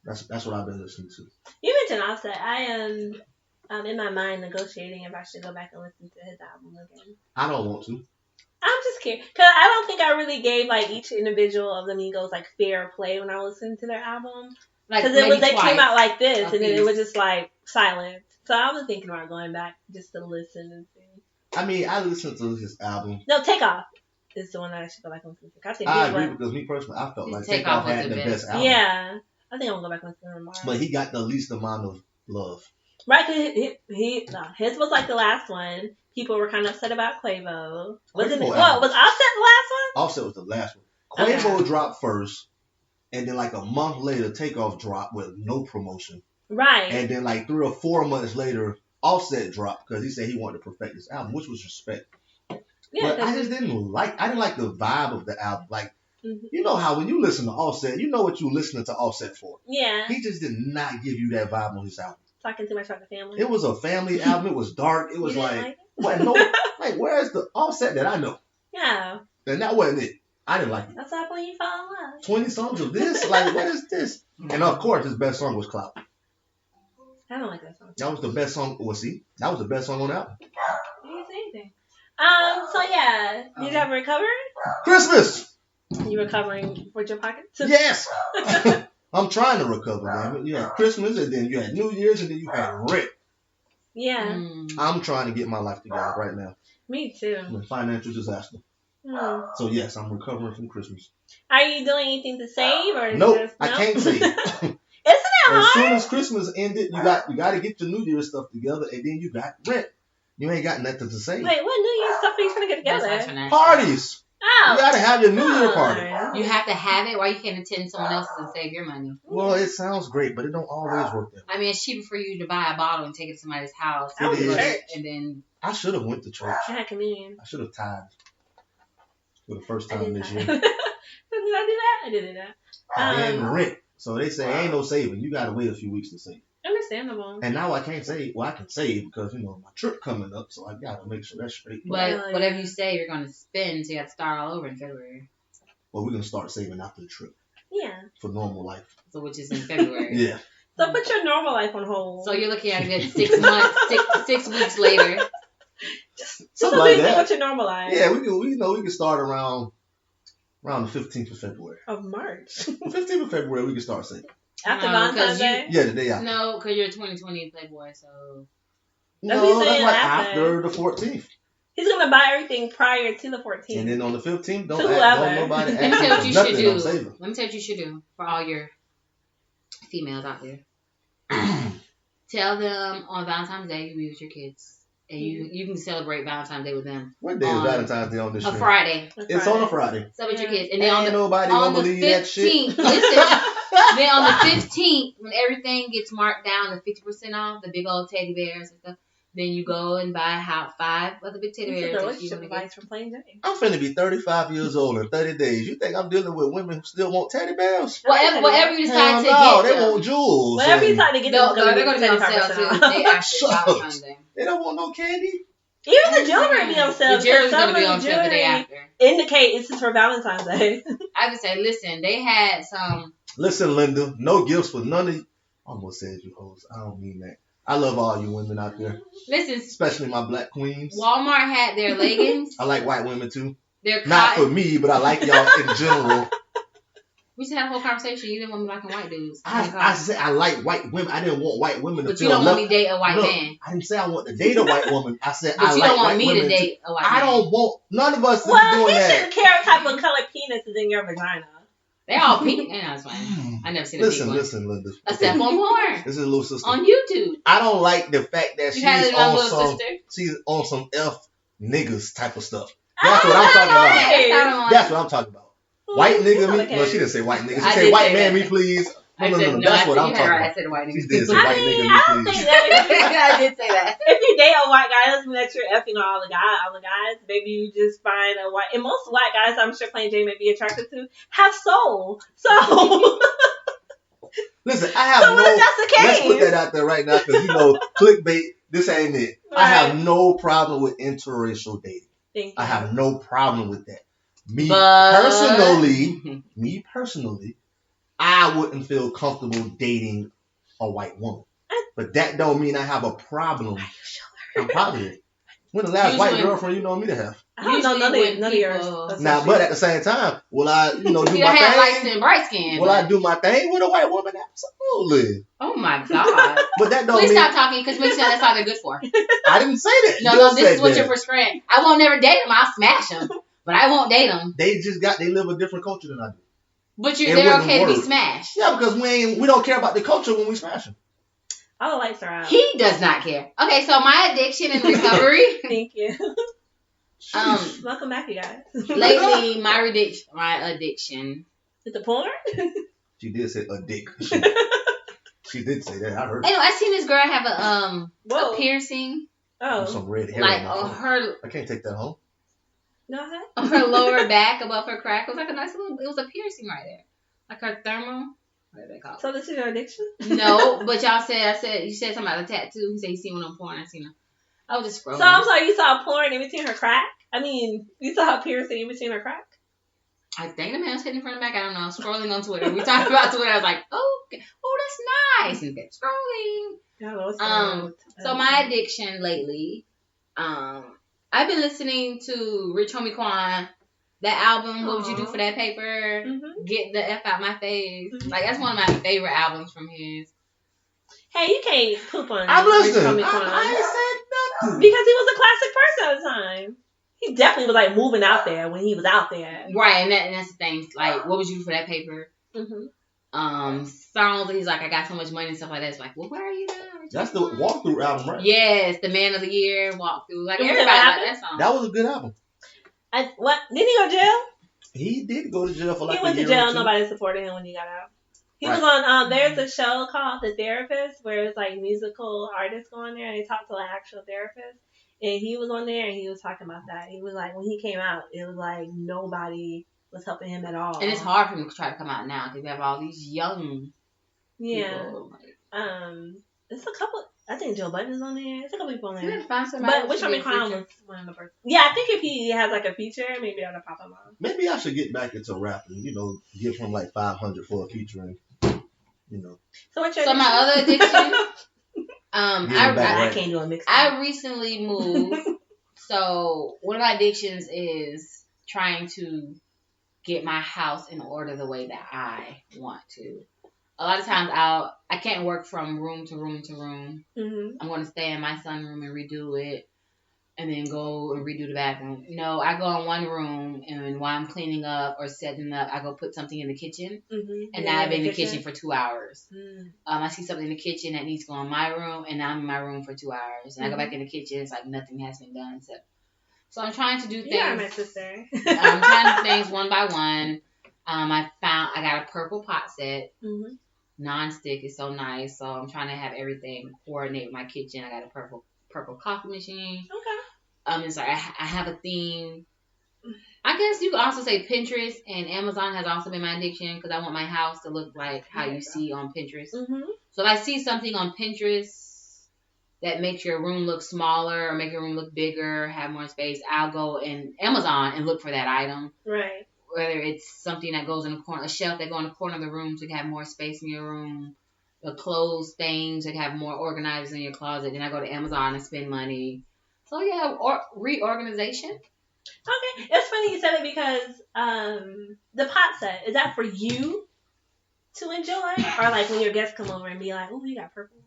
That's what I've been listening to. You mentioned Offset. I am in my mind negotiating if I should go back and listen to his album again. I don't want to. I'm just curious because I don't think I really gave like each individual of the Migos like fair play when I was listening to their album Like because maybe they twice. came out like this A and then it piece. was just like silent. So I was thinking about going back just to listen and see. I mean, I listened to his album. No, Takeoff is the one that I should go back and listen to. I think I this agree one. because me personally, I felt like Takeoff Takeoff was had the the best. best album. Yeah, I think I'm gonna go back and listen to him tomorrow. But he got the least amount of love. Right, cause his was like the last one. People were kind of upset about Quavo. Wasn't it? Quavo What album. was Offset the last one? Offset was the last one. Quavo Okay. dropped first, and then like a month later, Takeoff dropped with no promotion. Right. And then like 3 or 4 months later, Offset dropped because he said he wanted to perfect his album, which was respect. Yeah, But I just didn't like the vibe of the album. Like, Mhm. you know how when you listen to Offset, you know what you're listening to Offset for. yeah, He just did not give you that vibe on his album. talking too much about the family. It was a family album. It was dark. It was You didn't like, it? what? No, like where's the Offset that I know? Yeah, And that wasn't it. I didn't like it. that's like when you fall in love. 20 songs of this? Like, what is this? And of course, his best song was Clout. I don't like that song. That was the best song. Well, see, that was the best song on the album. You didn't say anything. So yeah, did you have a recovery? Christmas! You recovering with your pockets? Yes! I'm trying to recover, damn it. You had Christmas, and then you had New Year's, and then you had rent. Yeah, Mm. I'm trying to get my life together right now. me too. I'm in financial disaster. Hmm. So, yes, I'm recovering from Christmas. Are you doing anything to save or is it Nope, just, I no? can't save. Isn't it As hard. soon as Christmas ended, you got to get your New Year's stuff together, and then you got rent. You ain't got nothing to say. Wait, what New Year's stuff are you trying to get together? Parties. Oh. You got to have your New Year party. You have to have it. Why you can't attend someone else's and save your money? Well, it sounds great, but it don't always work that way. I mean, it's cheaper for you to buy a bottle and take it to somebody's house. I was in church. And then I should have went to church. I had communion. I should have tithed for the first I time did this that. year. Did I do that? I did that. And rent. So they say ain't no saving. You got to wait a few weeks to save. Understandable. And now I can't save. Well, I can save because, my trip coming up, so I got to make sure that's straight. But whatever you say, you're going to spend, so you have to start all over in February. Well, we're going to start saving after the trip Yeah. for normal life. So which is in February. Yeah. So put your normal life on hold. So you're looking at it 6 months, 6 weeks later. Just Something like think that. with your normal life. Yeah, we can start around the 15th of February. Of March. 15th of February, we can start saving. After No, Valentine's 'cause you- Day? Yeah, the day after. No, because you're a 2020 Playboy, so. That's what he's No, that's saying like after. after the 14th. He's going to buy everything prior to the 14th. And then on the 15th, don't To whoever. nobody Let me ask tell you what for you nothing should do. on saving. Let me tell you what you should do for all your females out there. Tell them on Valentine's Day you be with your kids. And you can celebrate Valentine's Day with them. What day is on Valentine's Day on this a year? Friday. It's on a Friday. Celebrate your Yeah. kids. And then Ain't nobody gonna on the believe that shit. 15th, listen. Then on the 15th, when everything gets marked down to 50% off, the big old teddy bears and stuff, then you go and buy 5 of the big teddy This is bears. a that you relationship wanna get. advice from Plain Jane. I'm finna be 35 years old in 30 days. You think I'm dealing with women who still want teddy bears? Whatever you decide Hell to no, get they them. want jewels. Whatever you and decide to get No, them, they're going to be on sale 75% too. off. They after Shucks. Valentine's Day. They don't want no candy. Even the jewelry be on sale. The jewelry's Some going to be of on the sale the day jewelry after. indicate this is for Valentine's Day. I would say, listen, they had some. Listen, Linda, no gifts for none of you. I almost said you hoes. I don't mean that. I love all you women out there, Listen, especially my black queens. Walmart had their leggings. I like white women too. Their Not for cotton. me, but I like y'all in general. We just had a whole conversation. You didn't want me liking white dudes. I said I like white women. I didn't want white women to But feel you don't want me left. to date a white Look, man. I didn't say I want to date a white woman. I said But I you like don't want white me women to date a white man. I don't want none of us to be Well, doing he that. shouldn't care what type of color penis is in your vagina. They all pink. Yeah, that's fine. I never seen a pink one. Listen, Linda. Except on porn. This is a little sister. On YouTube. I don't like the fact that You had she's it on on little some sister. she's on some F niggas type of stuff. That's what I'm talking about. Hey. That's what I'm talking about. White nigga me. Okay. No, she didn't say white nigga. She I said did white say man that. me please. I No, said, no. That's I what said, I'm you talking heard I about. said white She niggas. did say I white mean, nigga I don't me think please. that I did say that. if you date a white guy, doesn't mean that you're effing all the guys. Maybe you just find a white. And most white guys, I'm sure Plain Jane may be attracted to, have soul. So Listen, I have So what no. if that's the Let's put case? that out there right now because clickbait. This ain't it. I have no problem with interracial dating. thank you. I have no problem with that. Me But- personally, I wouldn't feel comfortable dating a white woman. But that don't mean I have a problem. I'm positive. When the last white Usually- girlfriend you know me to have? I don't know none Usually of when yours. people- That's Now, so but sweet. at the same time, will I, do You my don't have light thing? skin, bright skin. Will but- I do my thing with a white woman? Absolutely. Oh my god. But that don't Please mean stop talking because makes sense that's all they're good for. I didn't say that. No, You no, this said is what that. you're prescribing. I won't never date them. I'll smash them. But I won't date them. They live a different culture than I do. But It they're wouldn't okay to be work. smashed. Yeah, because we don't care about the culture when we smash them. All the lights are out. He does not care. Okay, so my addiction and recovery. Thank you. Welcome back, you guys. Lately, my addiction. Is it porn? She did say a dick. She did say that. I heard. Anyway, I seen this girl have a Whoa. piercing, Oh. Some red hair. like on my on phone. her I can't take that home. No, huh? on her lower back above her crack. It was like a nice little. It was a piercing right there, like her thermal. What do they call it? So this is your addiction? No, but you said something about a tattoo. You said you seen one on porn. I seen her. I was just scrolling. So I'm sorry, you saw porn in between her crack? I mean, you saw a piercing in between her crack? I think the man was hitting from the back. I don't know. Scrolling on Twitter. We talked about Twitter. I was like, oh, that's nice. And kept scrolling. Yeah, what's going on? So my addiction lately, I've been listening to Rich Homie Quan, that album. What would you do for that paper? Mhm. Get the F out my face. Mhm. Like that's one of my favorite albums from his. Hey, you can't poop on I'm Rich listening. Homie Quan. I ain't said nothing. Because he was a classic person at the time. He definitely was like moving out there when he was out there. Right, and that's the thing. Like, what would you do for that paper? Mm-hmm. songs that he's like, I got so much money and stuff like that. It's like, well, where are you now? That's the walkthrough album, right? Yes, the Man of the Year walkthrough. Like You everybody know what like that song. That was a good album. What? Didn't he go to jail? He did go to jail for like He went a to year jail. or two. Nobody supported him when he got out. He Right. was on. There's a show called The Therapist where it's like musical artists go on there and they talk to like actual therapists. And he was on there and he was talking about that. He was like, when he came out, it was like nobody was helping him at all. And it's hard for him to try to come out now because we have all these young people. It's a couple. I think Joe Budden's on there. It's a couple people on You there. gotta find somebody. But Which One Clown was one of the first. Yeah, I think if he has like a feature, maybe that'll pop him on. Maybe I should get back into rapping. You know, give him like $500 for a featuring. You know. So what's your So my other addiction, I can't do a mix. I recently moved. So one of my addictions is trying to get my house in order the way that I want to. A lot of times I can't work from room to room to room. Mm-hmm. I'm going to stay in my sunroom and redo it and then go and redo the bathroom. No, I go in one room and while I'm cleaning up or setting up, I go put something in the kitchen. Mm-hmm. And now I've been in the kitchen for 2 hours. Mm. I see something in the kitchen that needs to go in my room and now I'm in my room for 2 hours. And I go back in the kitchen, it's like nothing has been done. So I'm trying to do things. Yeah, my sister. I'm trying to do things one by one. I got a purple pot set. Mm-hmm. Non-stick is so nice. So I'm trying to have everything coordinate with my kitchen. I got a purple coffee machine. Okay. It's like I have a theme. I guess you could also say Pinterest and Amazon has also been my addiction because I want my house to look like how you see on Pinterest. Mm-hmm. So if I see something on Pinterest that makes your room look smaller or make your room look bigger, have more space, I'll go in Amazon and look for that item. Right. Whether it's something that goes in the corner, a shelf that goes in the corner of the room to have more space in your room, a clothes things that have more organized in your closet. Then I go to Amazon and spend money. So yeah, reorganization. Okay, it's funny you said it because the pot set, is that for you to enjoy, or like when your guests come over and be like, "Oh, you got purple"?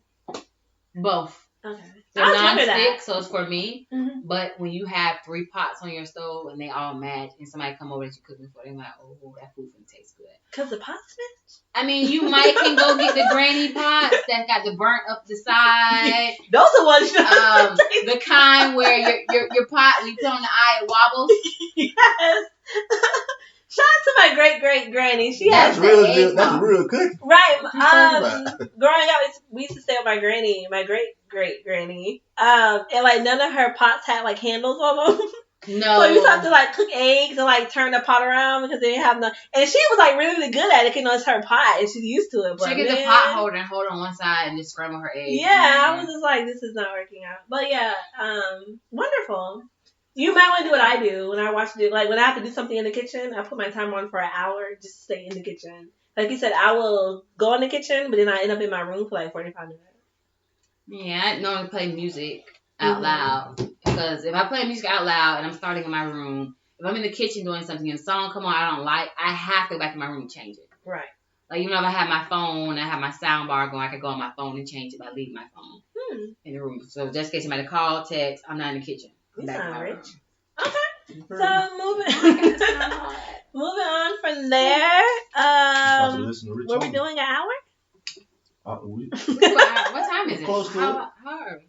Both. Okay, They're I was wondering non-stick, that. so it's for me. Mm-hmm. But when you have 3 pots on your stove and they all match, and somebody come over that you're cooking for, they're like, "Oh, that food gonna taste good." Cause the pot match. I mean, you might can go get the granny pots that got the burnt up the side. Those are ones. The kind where your pot, when you put on the eye, it wobbles. Yes. Shout out to my great granny. She That's has real. the egg That's pop. real cooking. Right. What you talking about? Growing up, we used to stay with my granny, my great granny. And like none of her pots had like handles on them. No. So you used to have to like cook eggs and like turn the pot around because they didn't have no. And she was like really good at it. You know, it's her pot and she's used to it. But She get the pot holder and hold it on one side and just scramble her eggs. Yeah, I was just like, this is not working out. But yeah, wonderful. You might want to do what I do when I watch it. Like when I have to do something in the kitchen, I put my timer on for an hour just to stay in the kitchen. Like you said, I will go in the kitchen, but then I end up in my room for like 45 minutes. Yeah, I normally play music out loud because if I play music out loud and I'm starting in my room, if I'm in the kitchen doing something and a song come on I don't like, I have to go back to my room and change it. Right. Like even if I have my phone, I have my sound bar going, I could go on my phone and change it by leaving my phone in the room. So just in case somebody call, text, I'm not in the kitchen. You Back to sound my rich. room. Okay. So moving on from there. Were we doing an hour? What time is it? Close to How early?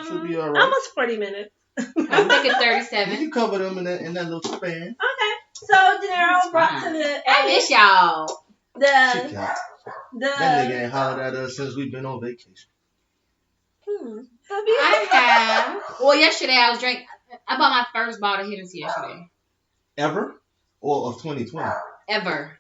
Should be all right. Almost 40 minutes. I'm thinking You 37. can cover them in that little span. Okay. So Dinero brought to the I miss y'all. That nigga ain't hollered at us since we've been on vacation. Have you? I have. Well, yesterday I bought my first bottle of Hennessy yesterday. Ever? Or of 2020? Ever.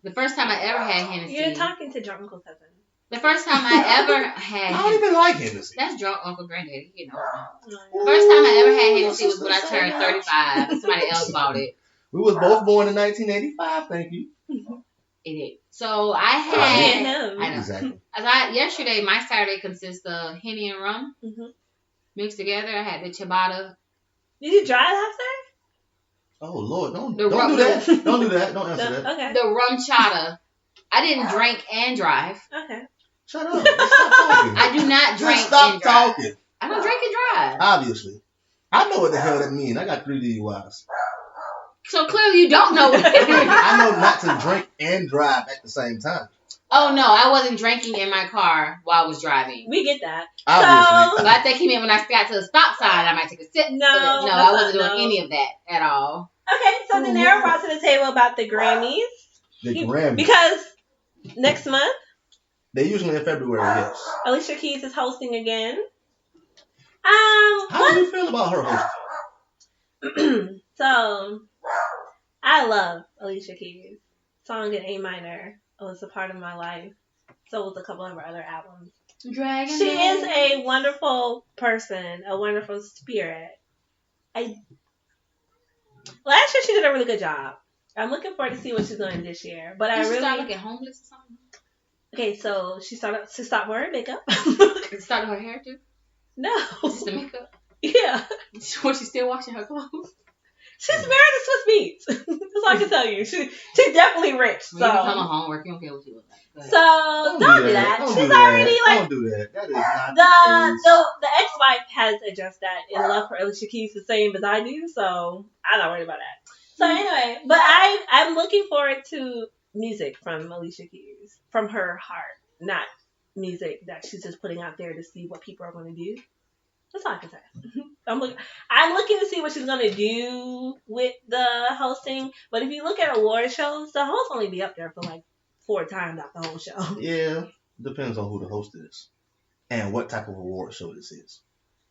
The first time I ever had Hennessy. You're talking to your Uncle Cousin. The first time I ever had I don't even like Hennessy. That's drunk Uncle Granddaddy, you know. The first time I ever had Hennessy was when I turned 35 and somebody else bought it. We was both born in 1985, thank you. It did. So I had. him. I know. Exactly. Yesterday, my Saturday consists of Henny and rum mixed together. I had the ciabatta. Did you drive after? Oh Lord, don't The do rum- that. Don't do that. Don't answer that. Okay. The rum chata. I didn't drink and drive. Okay. Shut up. Stop talking. I do not drink Just stop and drive. talking. I don't drink and drive. Obviously. I know what the hell that means. I got 3 DUIs. So clearly you don't know. I know not to drink and drive at the same time. Oh no, I wasn't drinking in my car while I was driving. We get that. Obviously. But I think he meant when I got to the stop sign, I might take a sip. No, I wasn't doing any of that at all. Okay, so then Nara brought to the table about the Grammys. The Grammy. Because next month, They're usually in February, yes. Alicia Keys is hosting again. How do you feel about her hosting? So, I love Alicia Keys. Song in A minor was a part of my life. So was a couple of her other albums. Dragon. She is a wonderful person, a wonderful spirit. Last year she did a really good job. I'm looking forward to see what she's doing this year. But Did she start looking homeless or something? Okay, so she stopped wearing makeup. Started her hair too? No. Just the makeup? Yeah. Was she still washing her clothes? She's married to Swiss Beats. That's all I can tell you. She's definitely rich. So. When you become a homework, you don't care what you look like. So don't do that. She's already like. Don't do that. That is not the ex-wife has addressed that in love for Alicia Keys the same as I do. So I'm not worried about that. So anyway, but I'm looking forward to music from Alicia Keys, from her heart, not music that she's just putting out there to see what people are going to do. That's all I can say. I'm looking to see what she's going to do with the hosting. But if you look at award shows, the host only be up there for like 4 times out the whole show. Yeah, depends on who the host is and what type of award show this is.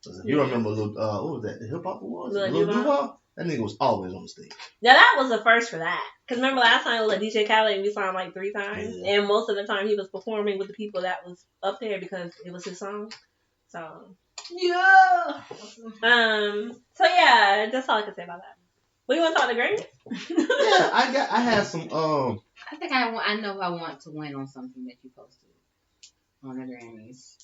Because if you remember, what was that? The Hip Hop Awards? Lil Duval? That nigga was always on the stage. Now that was the first for that. Because remember last time it was like DJ Khaled and we saw him like 3 times. Yeah. And most of the time he was performing with the people that was up there because it was his song. So... yeah. So yeah, that's all I can say about that. What do you want to talk to Grammy? Yeah, I had some. I think I know I want to win on something that you posted on the Grammys.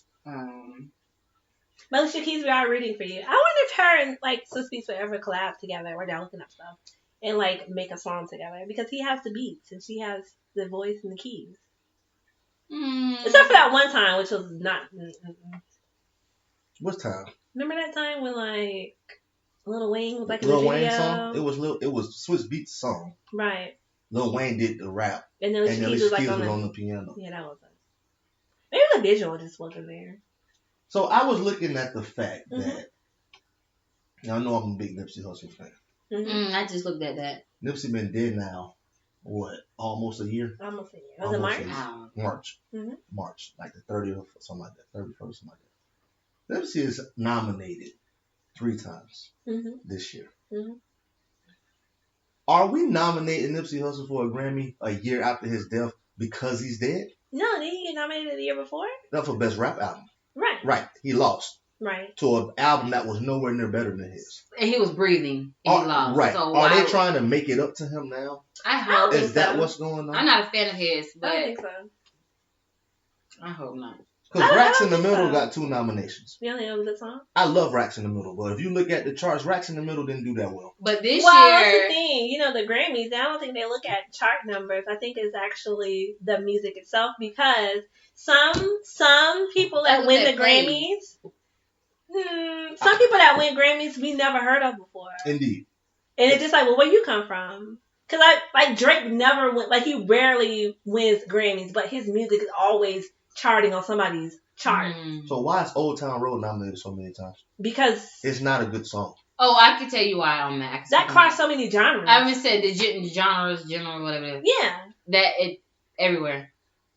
Alicia Keys, we are reading for you. I wonder if her and like Swiss Beats would ever collab together, or they're looking up stuff and like make a song together because he has the beats and she has the voice and the keys. Except for that one time, which was not. What time? Remember that time when like Lil Wayne was like in Lil the Wayne video? song? It was Swiss Beats song. Right. Lil Wayne did the rap. And then Alicia Keys was like on the piano. Yeah, that was it. Maybe the visual just wasn't there. So I was looking at the fact that I know I'm a big Nipsey Hussle fan. I just looked at that. Nipsey been dead now. What? Almost a year? Almost a year. Was it March? March. March. Like the 30th or something like that. 31st, something like that. Nipsey is nominated 3 times this year. Are we nominating Nipsey Hussle for a Grammy a year after his death because he's dead? No, didn't he get nominated the year before? Not for Best Rap Album. Right. Right. He lost. Right. To an album that was nowhere near better than his. And he was breathing. And he lost. Right. So are they trying to make it up to him now? I hope. Is that what's going on? I'm not a fan of his, but I don't think so. I hope not. Because Racks in the Middle got 2 nominations. You only know the song? I love Racks in the Middle, but if you look at the charts, Racks in the Middle didn't do that well. But this year... that's the thing. You know, the Grammys, I don't think they look at chart numbers. I think it's actually the music itself because some people that win the Grammys... some people that win Grammys we never heard of before. Indeed. And it's just like, well, where you come from? Because Drake never went... Like, he rarely wins Grammys, but his music is always... charting on somebody's chart. So why is Old Town Road nominated so many times? Because it's not a good song. Oh, I can tell you why on that. That crossed so many genres. I haven't said the genres, general, whatever it is. Yeah. That it everywhere.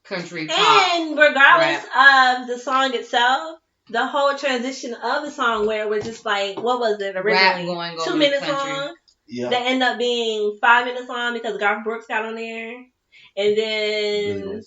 Country, pop, and regardless of the song itself, the whole transition of the song where it was just like, what was it originally? Rap going 2 minutes long. Yeah. That ended up being 5 minutes long because Garth Brooks got on there. And then...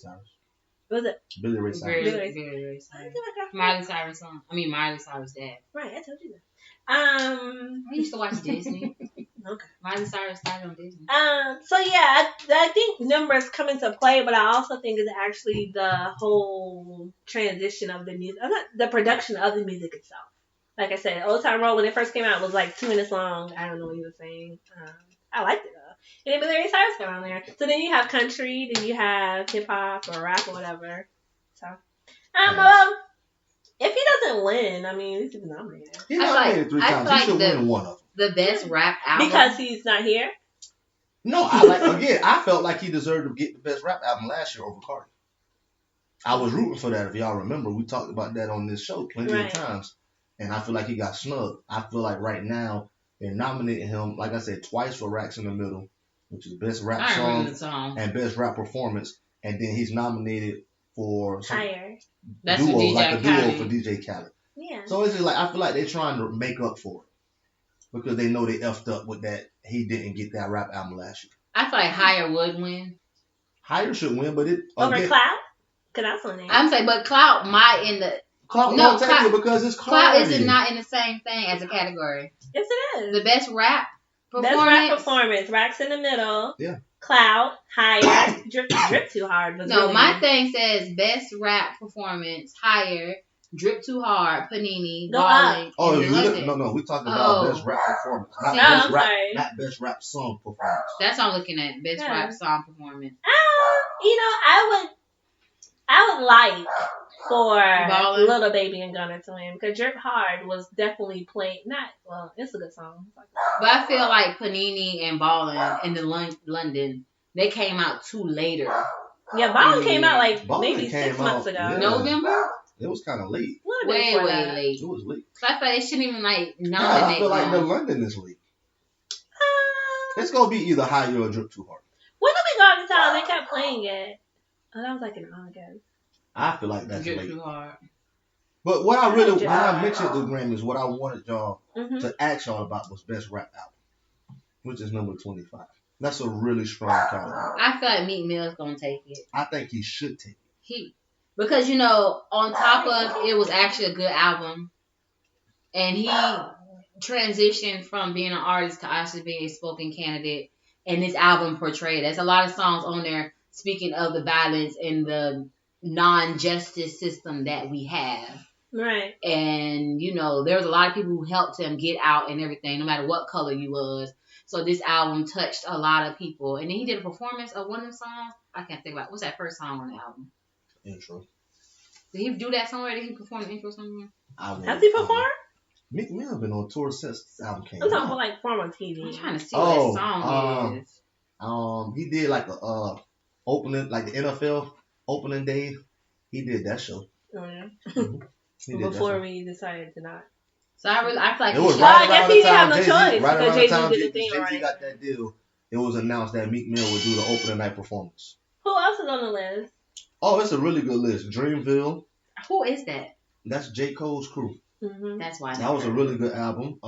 What was it? Billy Ray Cyrus. Billy Ray Cyrus. Miley Cyrus song. I mean, Miley Cyrus dad. Right, I told you that. I used to watch Disney. Okay. Miley Cyrus started on Disney. So yeah, I think numbers come into play, but I also think it's actually the whole transition of the music, the production of the music itself. Like I said, Old Town Road when it first came out was like 2 minutes long. I don't know what you were saying. I liked it though. And then Billy Ray Cyrus got on there. So then you have country, then you have hip hop or rap or whatever. So if he doesn't win, I mean, he's nominated. He's nominated 3 times. He should win one of them. The best rap album because he's not here. No, I felt like he deserved to get the best rap album last year over Cardi. I was rooting for that. If y'all remember, we talked about that on this show plenty of times. And I feel like he got snubbed. I feel like right now they're nominating him, like I said, twice for Racks in the Middle, which is best rap song and best rap performance. And then he's nominated for Higher. That's duo, for DJ like a Khaled. duo for DJ Khaled. Yeah. So it's just like I feel like they're trying to make up for it because they know they effed up with that. He didn't get that rap album last year. I feel like Higher would win. Higher should win, but it over Clout. Cause that's one name. I'm saying, but Clout might in the Clout won't take it because it's Clout isn't not in the same thing as a category. Yes, it is. The best rap performance. Best rap performance. Racks in the Middle. Yeah. Clout. Higher. Drip Too Hard. Was no, really my good. thing says best rap performance. Higher. Drip Too Hard. Panini. Go Balling. Oh, and London. no, we're talking about best rap performance, not best rap song performance. That's what I'm looking at. Best rap song performance. You know, I would like for Ballin'. Little Baby and Gunna to win because Drip Hard was definitely played. It's a good song. But I feel like Panini and Ballin' and the London, they came out too later. Yeah, Ballin' came out like Ballin' maybe 6 months ago. Yeah. November? It was kind of late. Way late. It was late. So I thought they shouldn't even like nominate. I feel like the London is late. It's gonna be either Higher or Drip Too Hard. When did we go out of town? They kept playing it. Oh, that was like in August. I feel like that's Drip late. Too Hard. But when I mentioned the Grammys, what I wanted y'all Mm-hmm. to ask y'all about was best rap album, which is number 25. That's a really strong category. I feel like Meek Mill's gonna take it. I think he should take it. Because you know, on top of it was actually a good album, and he transitioned from being an artist to actually being a spoken candidate, and this album portrayed. There's a lot of songs on there speaking of the violence and the non-justice system that we have. Right. And, you know, there was a lot of people who helped him get out and everything, no matter what color you was. So this album touched a lot of people. And then he did a performance of one of the songs. I can't think about it. What's that first song on the album? Intro. Did he do that somewhere? Did he perform the intro somewhere? Has he performed? Meek Mill been on tour since the album came I'm talking out. about like perform on TV. I'm trying to see what that song is. He did like a opening, like the NFL opening day. He did that show. Oh, yeah. Mm-hmm. Before we decided to not. So I feel like it was I guess he didn't have no Jay-Z, choice right because around the Jay-Z time did the thing Jay-Z right. got that deal. It was announced that Meek Mill would do the opening night performance. Who else is on the list? Oh, it's a really good list. Dreamville. Who is that? That's J. Cole's crew. Mm-hmm. That's why. That was a really good album.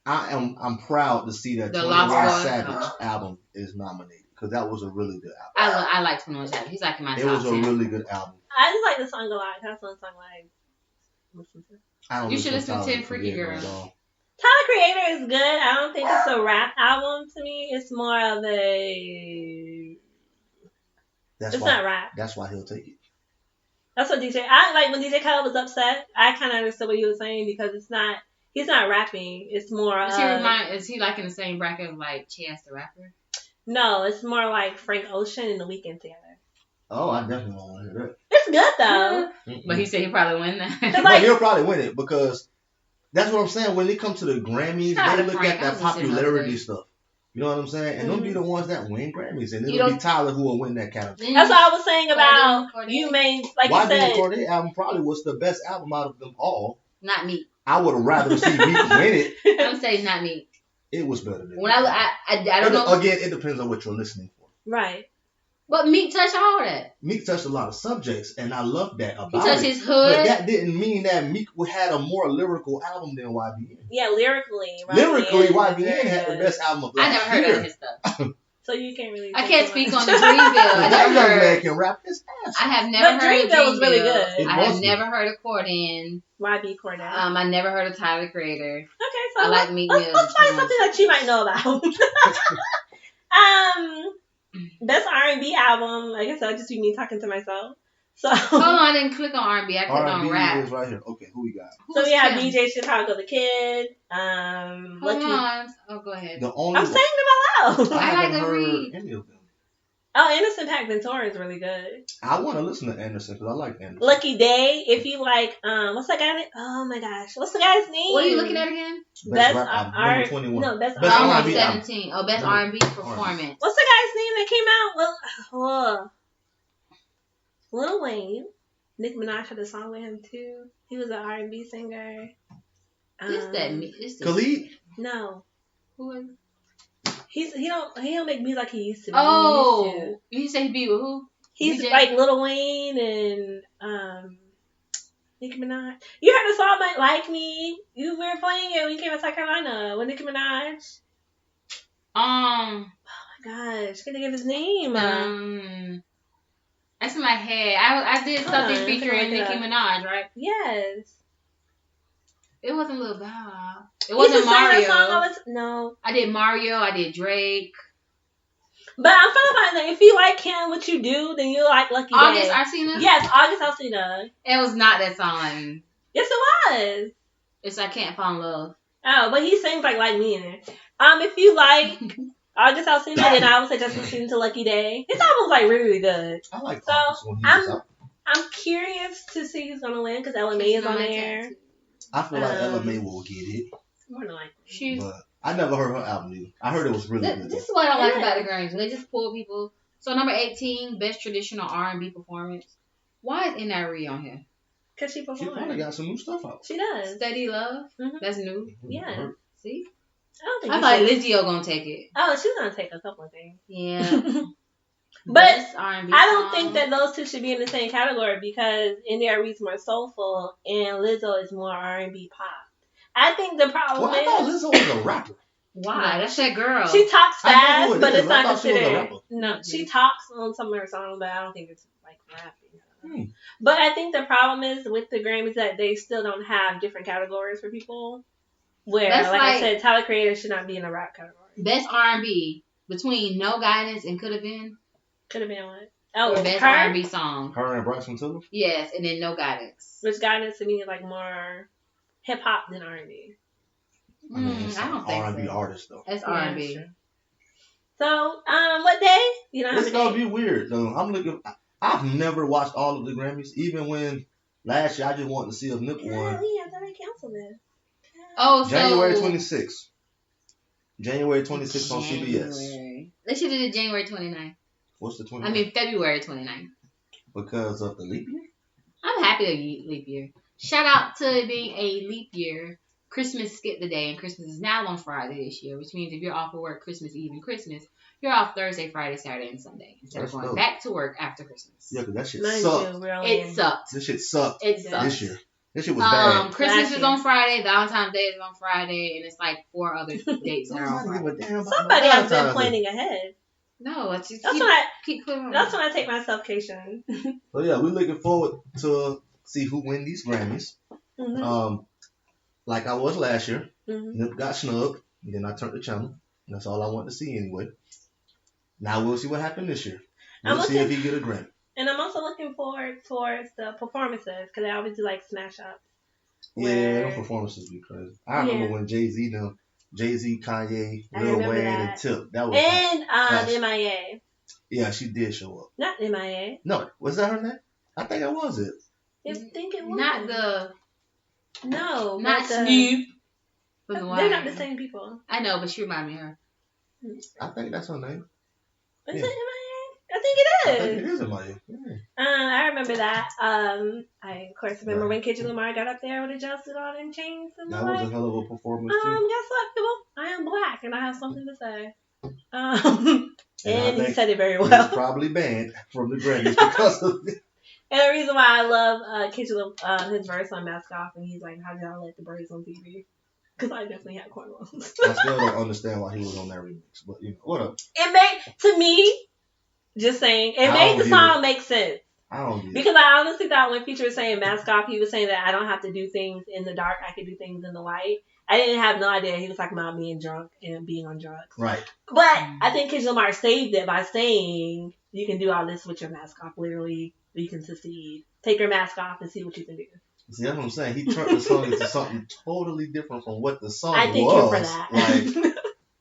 I'm proud to see that The 21 Lost Boy. Savage album is nominated because that was a really good album. I like 21 Savage. He's like in my It top was a 10. really good album. I just like the song a lot. That's one song I listen to. I don't You should listen listen to Tyler Freaky Creator Girl. at all. Tyler Creator is good. I don't think it's a rap album to me. It's more of a. That's It's why, not rap. That's why he'll take it. That's what DJ. I like when DJ Khaled was upset. I kind of understood what he was saying because it's not. He's not rapping. It's more. Is he like in the same bracket of like Chance the Rapper? No, it's more like Frank Ocean and The Weeknd together. Oh, I definitely don't want to hear that. It's good though. But he said he'd probably win that. But he'll probably win it because that's what I'm saying. When it comes to the Grammys, Shout out they to look Frank. at that I was listening popularity to stuff. You know what I'm saying? And they'll be the ones that win Grammys. And You it'll be don't- Tyler who will win that category. That's what I was saying about Corday. you made like you YB said. and Corday album probably was the best album out of them all. Not me. I would have rather seen Meek win it. I'm saying not me. It was better than When I don't know. Again, it depends on what you're listening for. Right. But Meek touched all that. Meek touched a lot of subjects, and I love that He about touched it. his hood. But that didn't mean that Meek had a more lyrical album than YBN. Yeah, lyrically. Lyrically, is YBN very had the good. best album of I last never heard year. of his stuff. So you can't really. I say can't too speak much. on the Dreamville. I That never young man heard. can rap his ass I off. have never But heard of Dreamville was really Dreamville. good. It I have was never heard of Corden. YB Corday. I never heard of Tyler Creator. Okay, so I like Meek let's Mill. find something that you might know about. Best R&B album. Like I said, just be me talking to myself. So, Oh, I didn't click on R&B. I clicked on R&B rap. is right here. Okay, who we got? so we have Kim? DJ Chicago the Kid. Hold Lucky. on. Oh, go ahead. The only I'm saying them out loud. I I like haven't to heard read. any of them. Oh, Anderson .Paak Ventura is really good. I want to listen to Anderson because I like Anderson. Lucky Day, if you like, what's that guy name? Oh my gosh, what's the guy's name? What are you looking at again? Best rap, number 21. No, best Best R&B. R&B 17. Oh, best R&B performance. What's the guy's name that came out? Lil Wayne. Nicki Minaj had a song with him too. He was an R&B singer. Khalid? No. Who is? He don't make music like he used to. Oh, you say he be with who? He's DJ? like Lil Wayne and Nicki Minaj. You heard the song Like Me? We were playing it when you came to South Carolina with Nicki Minaj. Oh my gosh, can't think of his name. That's in my head. I did something featuring Nicki Minaj, right? Yes. It wasn't Lil Bow Wow. It wasn't Mario. No. I did Mario. I did Drake. But I'm trying to find that if you like him, what you do, then you like Lucky Day. August Alsina? Yes, August Alsina. It was not that song. Yes, it was. It's I Can't Fall in Love. Oh, but he sings like me in it. If you like August Alsina, then I would say just listen to Lucky Day. His album's like really, really good. I like so August when he was out. I'm curious to see who's gonna win because Ella May is on there. I feel like Ella May will get it. More than likely. But I never heard her album either. I heard it was really good. This is what I like about the Grammys. When they just pull people. So number 18, best traditional R&B performance. Why is NRE on here? Because she performed. She probably got some new stuff out. She does. Steady Love. Mm-hmm. That's new. Yeah. See? I thought Lizzie gonna take it. Oh, she's gonna take a couple of things. Yeah. But R&B I don't think that those two should be in the same category because NRE is more soulful and Lizzo is more R&B pop. I think the problem is... I thought Lizzo was a rapper. Why? That's that girl. She talks fast, but it's not considered... No, she talks on some of her songs, but I don't think it's like rapping. But I think the problem is with the Grammys that they still don't have different categories for people. Where, like I said, Tyler Creator should not be in the rap category. Best R&B between No Guidance and Could Have Been. Could Have Been what? Oh, best R&B song. Her and Bryson Tiller? Yes, and then No Guidance. Which Guidance to me is like more hip hop than R&B. I mean, it's I don't think R&B artist though. It's R&B. So, what day? You know, it's gonna be weird though. I've never watched all of the Grammys, even when last year I just wanted to see if Nip won. I thought I canceled it. Oh, January 26th. January 26th on CBS. They should have did January 29th. What's the 29th? I mean February 29th. Because of the leap year? I'm happy to leap year. Shout out to it being a leap year. Christmas skipped the day, and Christmas is now on Friday this year, which means if you're off of work Christmas Eve and Christmas, you're off Thursday, Friday, Saturday, and Sunday instead of going back to work after Christmas. Yeah, because that shit sucked. It sucked. This shit sucked. It sucked. This year. This shit was bad. Christmas is on Friday, Valentine's Day is on Friday, and it's like 4 other dates that are on Friday. Somebody has been planning ahead. No, it's just keep putting on. That's when I take my self-cation. So yeah, we're looking forward to see who win these Grammys. Mm-hmm. Like I was last year, Nip got snubbed, and then I turned the channel. That's all I wanted to see anyway. Now we'll see what happened this year. We'll see if he get a Grammy. And I'm also looking forward towards the performances because they always do like smash ups. Yeah, those performances be crazy. I remember when Jay-Z, Kanye, Lil Wayne, and Tip. That was and MIA. Yeah, she did show up. Not MIA. No, was that her name? I think it was it. I think it was. Not Snoop. They're not the same people. I know, but she remind me of her. I think that's her name. Is it MIA? I think it is. I think it is MIA. Yeah. I remember that. I of course remember when Kendrick Lamar got up there with adjusted all them chains and that was a hell of a performance too. Guess what, people? I am black and I have something to say. And he said it very well. He was probably banned from the Grammys because of it. And the reason why I love Kendrick, his verse on Mask Off, and he's like, "How did y'all let the braids on TV?" Because I definitely had cornrows. I still don't understand why he was on that remix, but what up? It made, to me, just saying, it made the song make sense. I don't get it. Because I honestly thought when Future was saying Mask Off, he was saying that I don't have to do things in the dark, I can do things in the light. I didn't have no idea he was talking about being drunk and being on drugs. Right. But I think Kendrick Lamar saved it by saying you can do all this with your mask off, literally, you can succeed. Take your mask off and see what you can do. See, that's what I'm saying. He turned the song into something totally different from what the song was. I think you're for that. Like,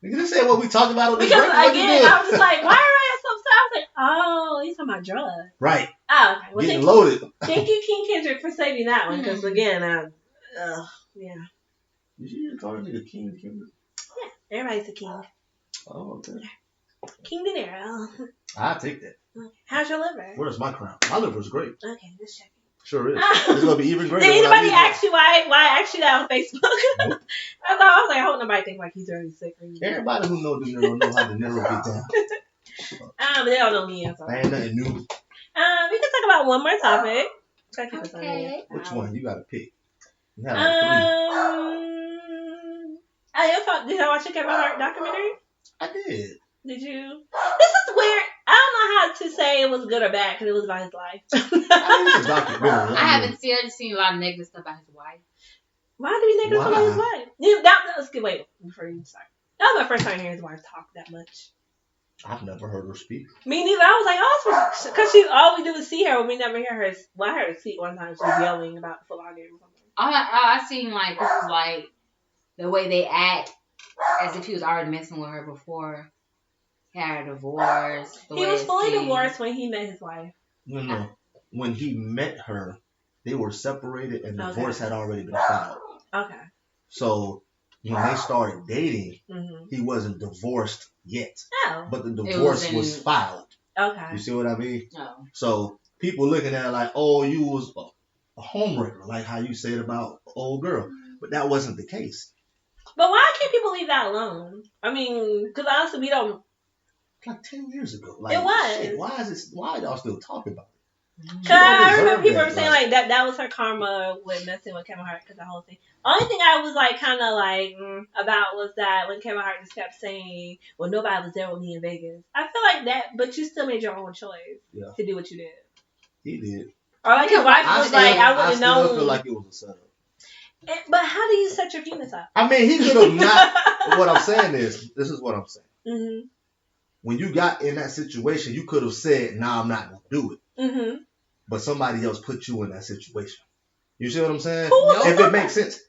you just say what we talked about on the Because again, I was just like, why are I so sad? I was like, Oh, you talking about drugs? Right. Oh, okay. Well, Getting loaded. Thank you, King Kendrick, for saving that one. Because again, yeah. Did you call that nigga King Kendrick? Yeah, everybody's a king. Oh, okay. King De Niro. I'll take that. Okay. How's your liver? Where's my crown? My liver's great. Okay, just checking. Sure is. It's gonna be even greater. Did anybody ask you why I asked you that on Facebook? Nope. I was like, I hope nobody thinks like he's really sick. Or anything. Everybody who knows De Niro know how De Niro get down. But they don't know me. So. Ain't nothing new. We can talk about one more topic. Okay. Which one? You gotta pick. You have Did y'all watch the Kevin Hart documentary? I did. Did you? This is weird. I don't know how to say it was good or bad because it was about his life. I haven't seen a lot of negative stuff about his wife. Why did he negative about his wife? Yeah, that was good. Wait, before you start. That was my first time hearing his wife talk that much. I've never heard her speak. Me neither. I was like, because she's all we do is see her, but we never hear her. Well, I heard her speak one time. She was yelling about the football game or something. I seen like this is like the way they act as if he was already messing with her before he had a divorce. He was fully divorced when he met his wife. No. When he met her, they were separated and the divorce had already been filed. Okay. So when they started dating, he wasn't divorced yet. Oh. But the divorce was filed. Okay. You see what I mean? No. So people looking at it like, oh, you was a homewrecker, like how you said about old girl. But that wasn't the case. But why can't people leave that alone? I mean, because honestly, we don't. Like 10 years ago. Like, it was. Shit, why are y'all still talking about it? Cause I remember people were saying like that was her karma with messing with Kevin Hart because the whole thing. Only thing I was like kind of like about was that when Kevin Hart just kept saying, "Well, nobody was there with me in Vegas." I feel like that, but you still made your own choice to do what you did. He did. Or like his wife was like, "I wouldn't know." I still feel like it was a setup. But how do you set your penis up? I mean, he could have not. What I'm saying is, this is what I'm saying. Mm-hmm. When you got in that situation, you could have said, "Nah, I'm not gonna do it." Mm-hmm. But somebody else put you in that situation. You see what I'm saying? Nope. If it makes sense.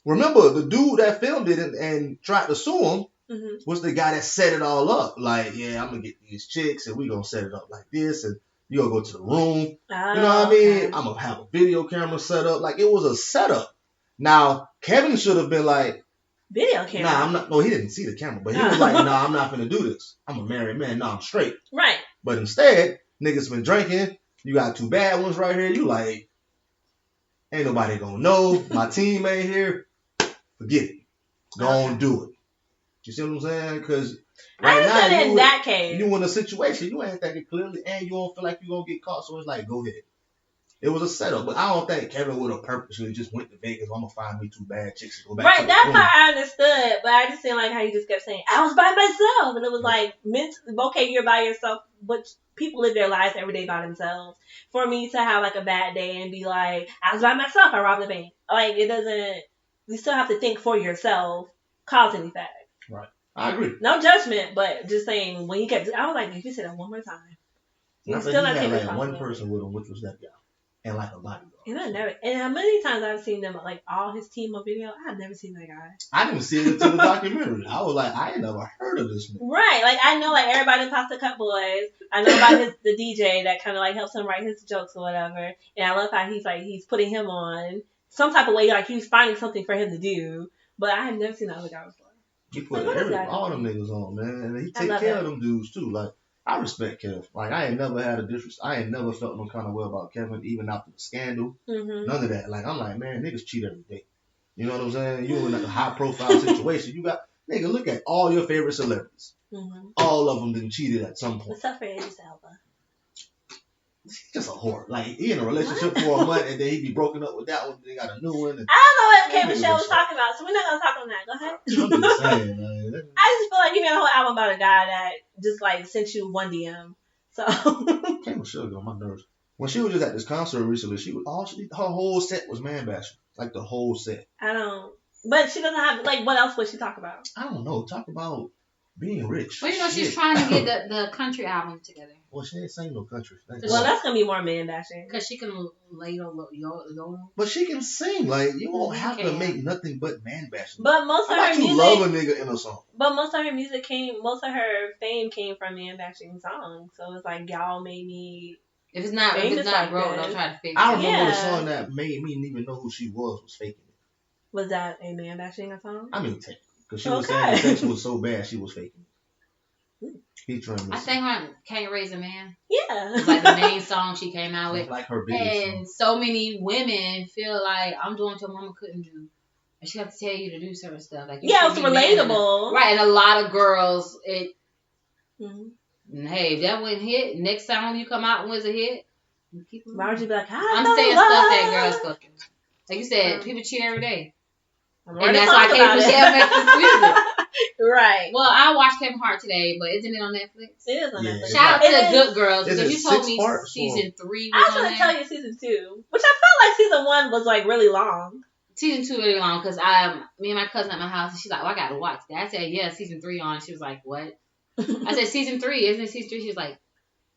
Remember, the dude that filmed it and tried to sue him was the guy that set it all up. Like, yeah, I'm gonna get these chicks and we gonna set it up like this, and you gonna go to the room. You know what I mean? I'm gonna have a video camera set up. Like, it was a setup. Now, Kevin should have been like, video camera. Nah, I'm not. No, he didn't see the camera, but he was like, "Nah, I'm not gonna do this. I'm a married man. Nah, I'm straight." Right. But instead, niggas been drinking. You got two bad ones right here. You like, ain't nobody gonna know. My team ain't here. Forget it. Go on, do it. You see what I'm saying? Because right now, in that case, you in a situation you ain't thinking clearly, and you don't feel like you gonna get caught. So it's like, go ahead. It was a setup, but I don't think Kevin would have purposely just went to Vegas. I'm gonna find me two bad chicks and go back. Right, that part I understood, but I just didn't like how you just kept saying, "I was by myself," and it was like, okay, you're by yourself, but people live their lives every day by themselves. For me to have like a bad day and be like, "I was by myself, I robbed the bank," like it doesn't. You still have to think for yourself, cause and effect. Right, I agree. No judgment, but just saying when you kept, I was like, if you said that one more time, you still not taking like one person with him, which was that guy. And like a bodyguard. And how many times I've seen them, like all his team on video, I've never seen that guy. I didn't see it until the documentary. I was like, I ain't never heard of this man. Right, like I know like everybody in Pasta Cut Boys. I know about the DJ that kind of like helps him write his jokes or whatever. And I love how he's putting him on some type of way, like he's finding something for him to do. But I have never seen the other guy before. He put all them niggas on, man, and he take care of them dudes too. Like, I respect Kev. Like, I ain't never had I ain't never felt no kind of way about Kevin, even after the scandal. None of that. Like, I'm like, man, niggas cheat every day. You know what I'm saying? You in like a high profile situation. You got, nigga, look at all your favorite celebrities. All of them been cheated at some point. What's up for Idris Elba? He's just a whore. Like, he in a relationship for a month and then he be broken up with that one. They got a new one. And I don't know what K. Michelle was talking about, so we're not gonna talk on that. Go ahead. I'm just saying, man. I just feel like you made a whole album about a guy that just like sent you one DM. So K. Michelle get on my nerves. When she was just at this concert recently, her whole set was man bashing. Like the whole set. but she doesn't have, like, what else would she talk about? I don't know. Talk about being rich. Well, you know, she's shit. trying to get the country album together. Well, she ain't sing no country. Well, that's gonna be more man bashing. Because she can lay yo. But she can sing. Like, you won't have to can. make nothing but man bashing. But most of How her about you music, love a nigga in a song? but most of her music most of her fame came from man bashing songs. So it's like y'all made me. If it's not Famous like broke, that. don't try to fix it. I remember the Yeah. song that made me even know who she was faking it. Was that a man bashing a song? I mean, because she was Okay. saying the sex was so bad, she was faking it. Featuring I Missy. think her Can't Raise a Man. Yeah. It's like the main song she came out with. That's like her biggest And so many women feel like I'm doing what your mama couldn't do. And she have to tell you to do certain stuff. Like, you Yeah, should it's be man enough. relatable. Right, and a lot of girls, Mm-hmm. hey, if that wasn't hit, next time you come out was a hit, keep it Why would you be like, I'm saying stuff that girls fucking. Like you said, people cheer every day. And that's why Kevin Michelle makes this music. Right. Well, I watched Kevin Hart today, but isn't it on Netflix? It is on Yeah. Netflix. Shout out It to is. Good Girls, Is because it you told 6 me parts or- season 3 I was was on gonna there. tell you season 2, which I felt like season 1 was like really long. Season 2 really long, because me and my cousin at my house, and she's like, well, I gotta watch that. I said, yeah, season 3 on. She was like, what? I said, season 3, isn't it season 3? She was like,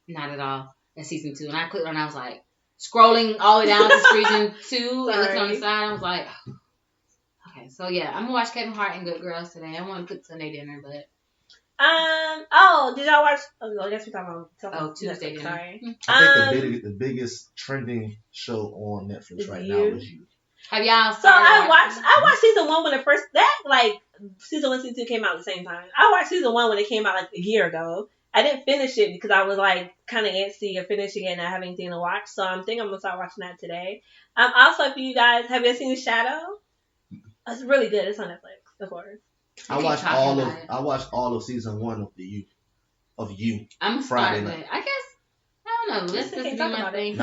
not at all. That's season 2. And I clicked on it, and I was like, scrolling all the way down to season 2 and looking on the side, I was like, okay, so yeah, I'm gonna watch Kevin Hart and Good Girls today. I want to cook Sunday dinner, but Did y'all watch? Oh, I guess we're talking about Tuesday Netflix, dinner. sorry. I think the biggest trending show on Netflix Is right You. now is You. Have y'all So started I watching? watched season 1 when it first season 1, season 2 came out at the same time. I watched season 1 when it came out like a year ago. I didn't finish it because I was like kind of antsy of finishing it and not having anything to watch. So I'm thinking I'm gonna start watching that today. Also, for you guys, have you seen Shadow? It's really good. It's on Netflix, of course. I watched all of season 1 of You. I'm Friday starting night. it. I guess I don't know. Let's Can't just be talk my about thing. it.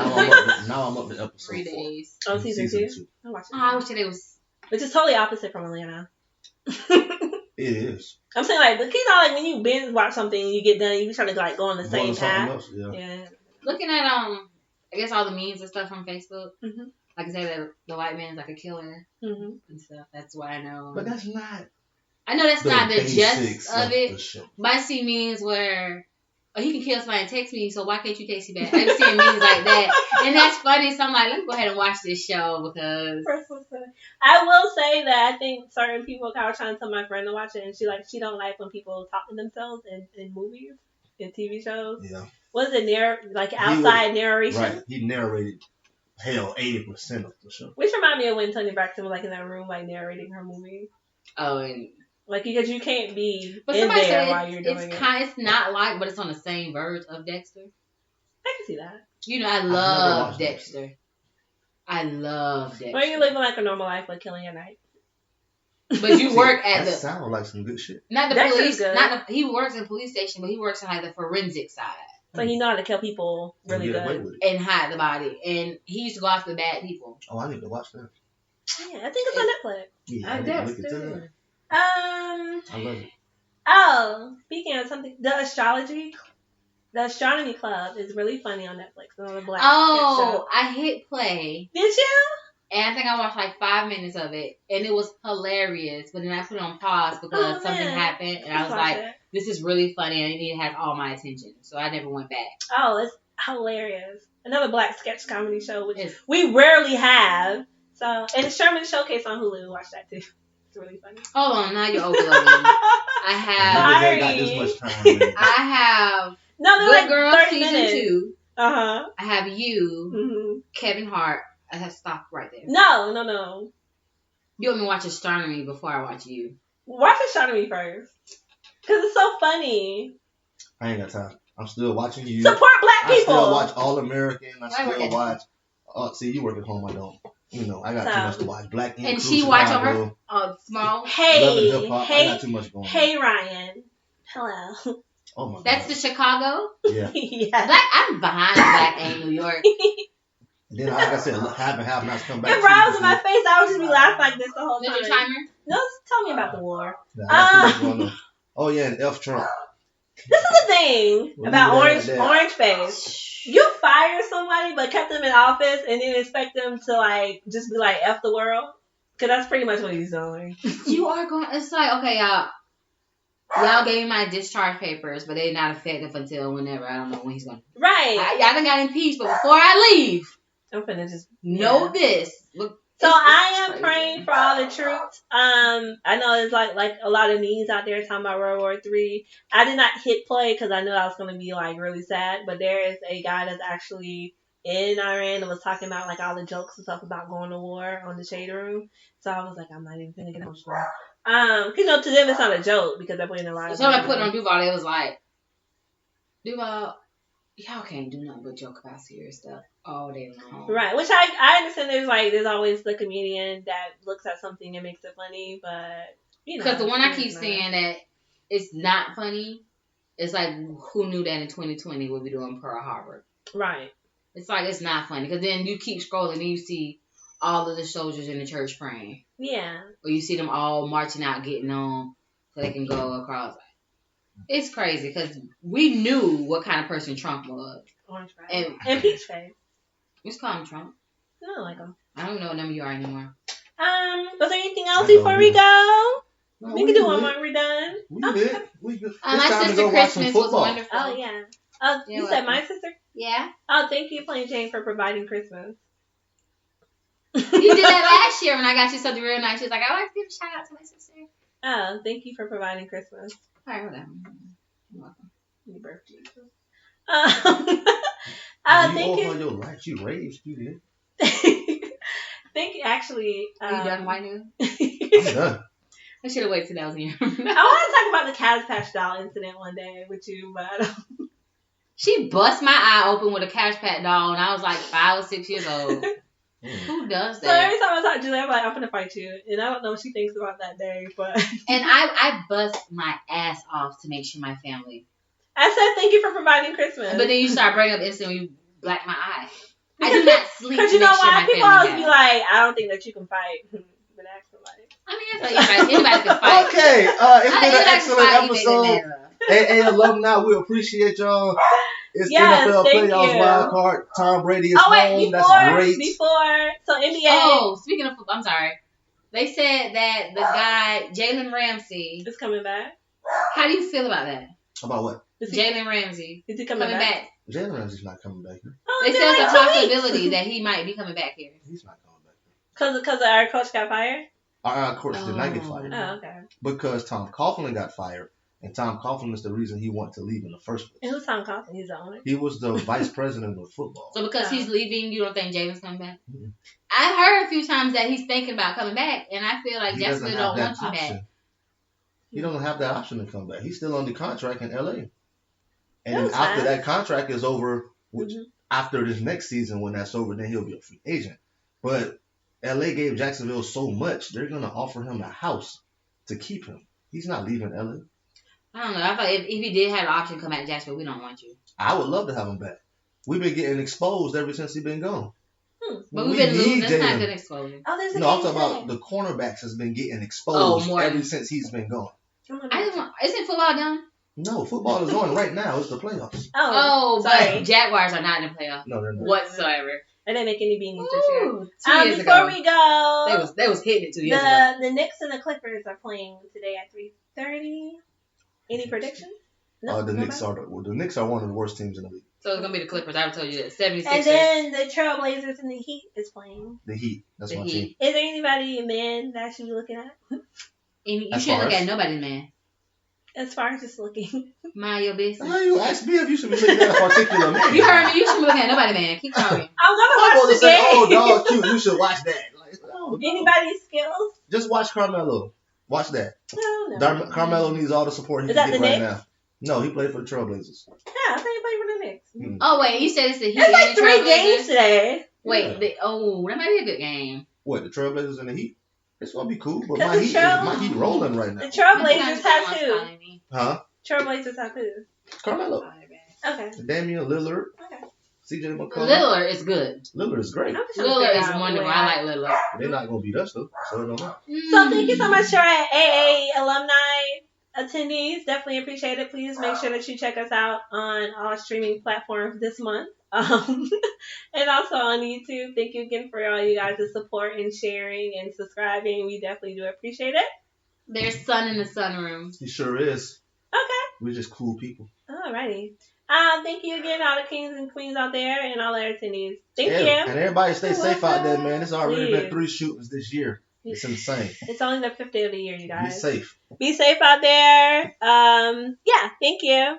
Now I'm up to episode 3 4. days. Oh, season 2. 2. I watched it. Oh, I wish today was. Which is totally opposite from Atlanta. It is. I'm saying like, you know, like when you binge watch something and you get done, you try to like go on the More same than something path. else, yeah. Yeah. Looking at I guess all the memes and stuff on Facebook. Mhm. Like I said, that the white man's like a killer Mhm. and stuff. That's why I know. But that's not I know that's not the basics gist of the it. show. But I see memes where he can kill somebody and text me, so why can't you text me back? I'm seeing memes like that, and that's funny. So I'm like, let me go ahead and watch this show because I will say that I think certain people, I was trying to tell my friend to watch it, and she don't like when people talk to themselves in movies, in TV shows. Yeah. Was it outside narration? Right. He narrated 80% of the show. Which reminded me of when Toni Braxton was like in that room, like narrating her movie. oh, and Like, because you can't be but in somebody there said while you're doing it. it's not like, but it's on the same verge of Dexter. I can see that. You know, I never love watched Dexter. I love Dexter. Or you're living like a normal life, like killing at night. But you work at that the sounds like some good shit. not the Dexter's police. good. Not the, he works in the police station, but he works on like the forensic side So you know how to kill people really Get away good. with it. and hide the body. And he used to go after bad people. Oh, I need to watch that. Yeah, I think it's on Netflix. Yeah, I I need to guess look into that. too. I love it. Oh, speaking of something, the Astronomy Club is really funny on Netflix. It's on the Black Oh, I hit play. Did you? And I think I watched like 5 minutes of it, and it was hilarious. But then I put it on pause because Oh, something man. happened, and I was Watch like, it. "This is really funny, and it need to have all my attention." So I never went back. Oh, it's hilarious. Another black sketch comedy show, which It's- we rarely have. So, and it's Sherman Showcase on Hulu. Watch that too. It's really funny. Hold on, now you're overloading. I have, Niggas ain't got this much time. Man. I have No, they're Good like Girl 30 season minutes. 2. Uh-huh. I have you, Mm-hmm. Kevin Hart. I have to stop right there. No. You want me to watch Astronomy before I watch you? Watch Astronomy first. Because it's so funny. I ain't got time. I'm still watching you. Support black I people. still watch All American. I I work still at- watch. See, you work at home. I don't. You know, I got too So- much to watch. Black Ink And Crew, she watch on Chicago, her small. Love and Hey, Hip Hop. I got too much going on. hey, Ryan. Hello. Oh my That's god. the Chicago. Yeah. Yeah. Black. I'm behind Black and New York. And then, like I said, half and half nights come back. If Ryan was in my face, I would just be laughing like this the whole Ninja time. Timer. No, tell me about the war. Yeah, I got too much going on. Oh yeah, and F Trump. This is the thing We'll about leave it at that. orange face. You fire somebody but kept them in office and then expect them to like just be like F the world. Cause that's pretty much what he's doing. You are going. It's like, okay, y'all. Y'all gave me my discharge papers, but they're not effective until whenever. I don't know when he's going to. Right. Y'all done got impeached, but before I leave, I'm finna just know this. Look, so I am crazy. praying for all the troops. I know there's like a lot of memes out there talking about World War III. I did not hit play because I knew I was gonna be like really sad. But there is a guy that's actually in Iran and was talking about like all the jokes and stuff about going to war on the Shade Room. So I was like, I'm not even gonna get emotional. You know, to them it's not a joke because they're putting a lot of. So I put on Duval. It was like, Duval, y'all can't do nothing but joke about serious stuff all day long. Right, which I understand. There's always the comedian that looks at something and makes it funny, but you know, because the one I keep saying that it's not funny. It's like, who knew that in 2020 we'll be doing Pearl Harbor? Right. It's like it's not funny because then you keep scrolling and you see all of the soldiers in the church praying. Yeah. Or you see them all marching out, getting on so they can go across. It's crazy because we knew what kind of person Trump was. Orange face. And peach face. Just call him Trump. I don't like him. I don't know what number you are anymore. Was there anything else before we go? No, We can do one more. We're done. We good. We good. My It's time to sister go watch some Christmas was football. wonderful. Oh yeah. Oh, You're you said welcome. my sister? Yeah. Oh, thank you, Plain Jane, for providing Christmas. You did that last year when I got you something real nice. She was like, I like to give a shout out to my sister. Oh, thank you for providing Christmas. All right, whatever. You're welcome. Happy birthday. You Thank all you. for your life. You raised. You did. Thank you. Actually, Are you done, White News? I'm done. I should have waited till that was in here. I want to talk about the Cabbage Patch doll incident one day with you, but I don't. She bust my eye open with a Cabbage Patch doll, and I was like 5 or 6 years old. Who does So that? every time I talk to Julie, I'm like, I'm gonna fight you, and I don't know what she thinks about that day, but And I bust my ass off to make sure my family. I said thank you for providing Christmas. But then you start bringing up instant when you black my eye. I do not sleep Because to you know make sure why? my People family always has. be like, I don't think that you can fight. But ask somebody. I mean, it's like anybody can fight. Okay. It's been an excellent episode. episode. AyeAye alumni, we appreciate y'all. It's Yes, NFL thank playoffs you. wild card. Tom Brady is Oh wait, home. That's great. before, so NBA. Oh, speaking of football, I'm sorry. They said that the guy, Jalen Ramsey. Is coming back. How do you feel about that? About what? Jalen Ramsey. Is he coming back? Jalen Ramsey's not coming back here. Oh, They it's said been there's like a 2 weeks. possibility that he might be coming back here. He's not coming back here. Because our coach got fired? Our coach did not get fired. Oh, okay. Because Tom Coughlin got fired. And Tom Coughlin is the reason he wanted to leave in the first place. And who's Tom Coughlin? He's the owner? He was the vice president of football. So because he's leaving, you don't think Jalen's coming back? Mhm. I've heard a few times that he's thinking about coming back, and I feel like He doesn't Jacksonville have don't want that you back. option. He doesn't have that option to come back. He's still under contract in LA. And then That's after fine. that contract is over, which Mhm. after this next season, when that's over, then he'll be a free agent. But LA gave Jacksonville so much, they're going to offer him a house to keep him. He's not leaving LA. I don't know. I thought if he did have an option to come back to Jacksonville, we don't want you. I would love to have him back. We've been getting exposed ever since he's been gone. But We we've been losing. need That's not Jalen. good exposure. Oh, there's a No, I'm game talking about today. the cornerbacks has been getting exposed more. ever since he's been gone. I just want. Isn't football done? No, football is on right now. It's the playoffs. Oh, sorry. but Jaguars are not in the playoff No, they're not. whatsoever. I didn't make any beanies this year. Ooh, 2 years Before ago, we go, they was hitting it 2 years ago. the Knicks and the Clippers are playing today at 3:30. Any predictions? No, The nobody? Knicks are one of the worst teams in the league. So it's gonna be the Clippers. I would told you that. 76ers. And then the Trailblazers and the Heat is playing. The Heat. That's The my Heat. team. Is there anybody, man, that I should be looking at? And you As shouldn't far look as- at nobody, man. As far as just looking. Mind your business. How you ask me if you should be looking at a particular man? You heard me. You shouldn't be looking at nobody, man. Keep talking. I'm I'm gonna supposed watch to the say, game. oh, dog, cute. You should watch that. Like, no, Anybody's skills? just watch Carmelo. Watch that. No. Carmelo needs all the support he Is can that get the right Knicks? now. No, he played for the Trailblazers. Yeah, I think he played for the Knicks. Hmm. Oh wait, you said it's the Heat There's like and the 3 Trailblazers? games today. Wait, Yeah. that might be a good game. What, the Trailblazers and the Heat? It's gonna be cool, but Cause my Heat rolling right The now. Trailblazers have two. calling me. Huh? Trailblazers have two. Carmelo, Okay. Damian Lillard, Okay. CJ McCollum. Lillard is good. Lillard is great. I'm just trying to Lillard figure is out wonderful. where I like Lillard. They're not gonna beat us though, so it don't matter. So thank you so much for our AA alumni attendees. Definitely appreciate it. Please make sure that you check us out on all streaming platforms this month. And also on YouTube. Thank you again for all you guys' support and sharing and subscribing. We definitely do appreciate it. There's sun in the sunroom. He sure is. Okay. We're just cool people. Alrighty. Thank you again, all the kings and queens out there and all the attendees. Thank you. And everybody stay safe out there, man. It's already Please. been 3 shootings this year. It's insane. It's only the 5th day of the year, you guys. Be safe. Be safe out there. Yeah, thank you.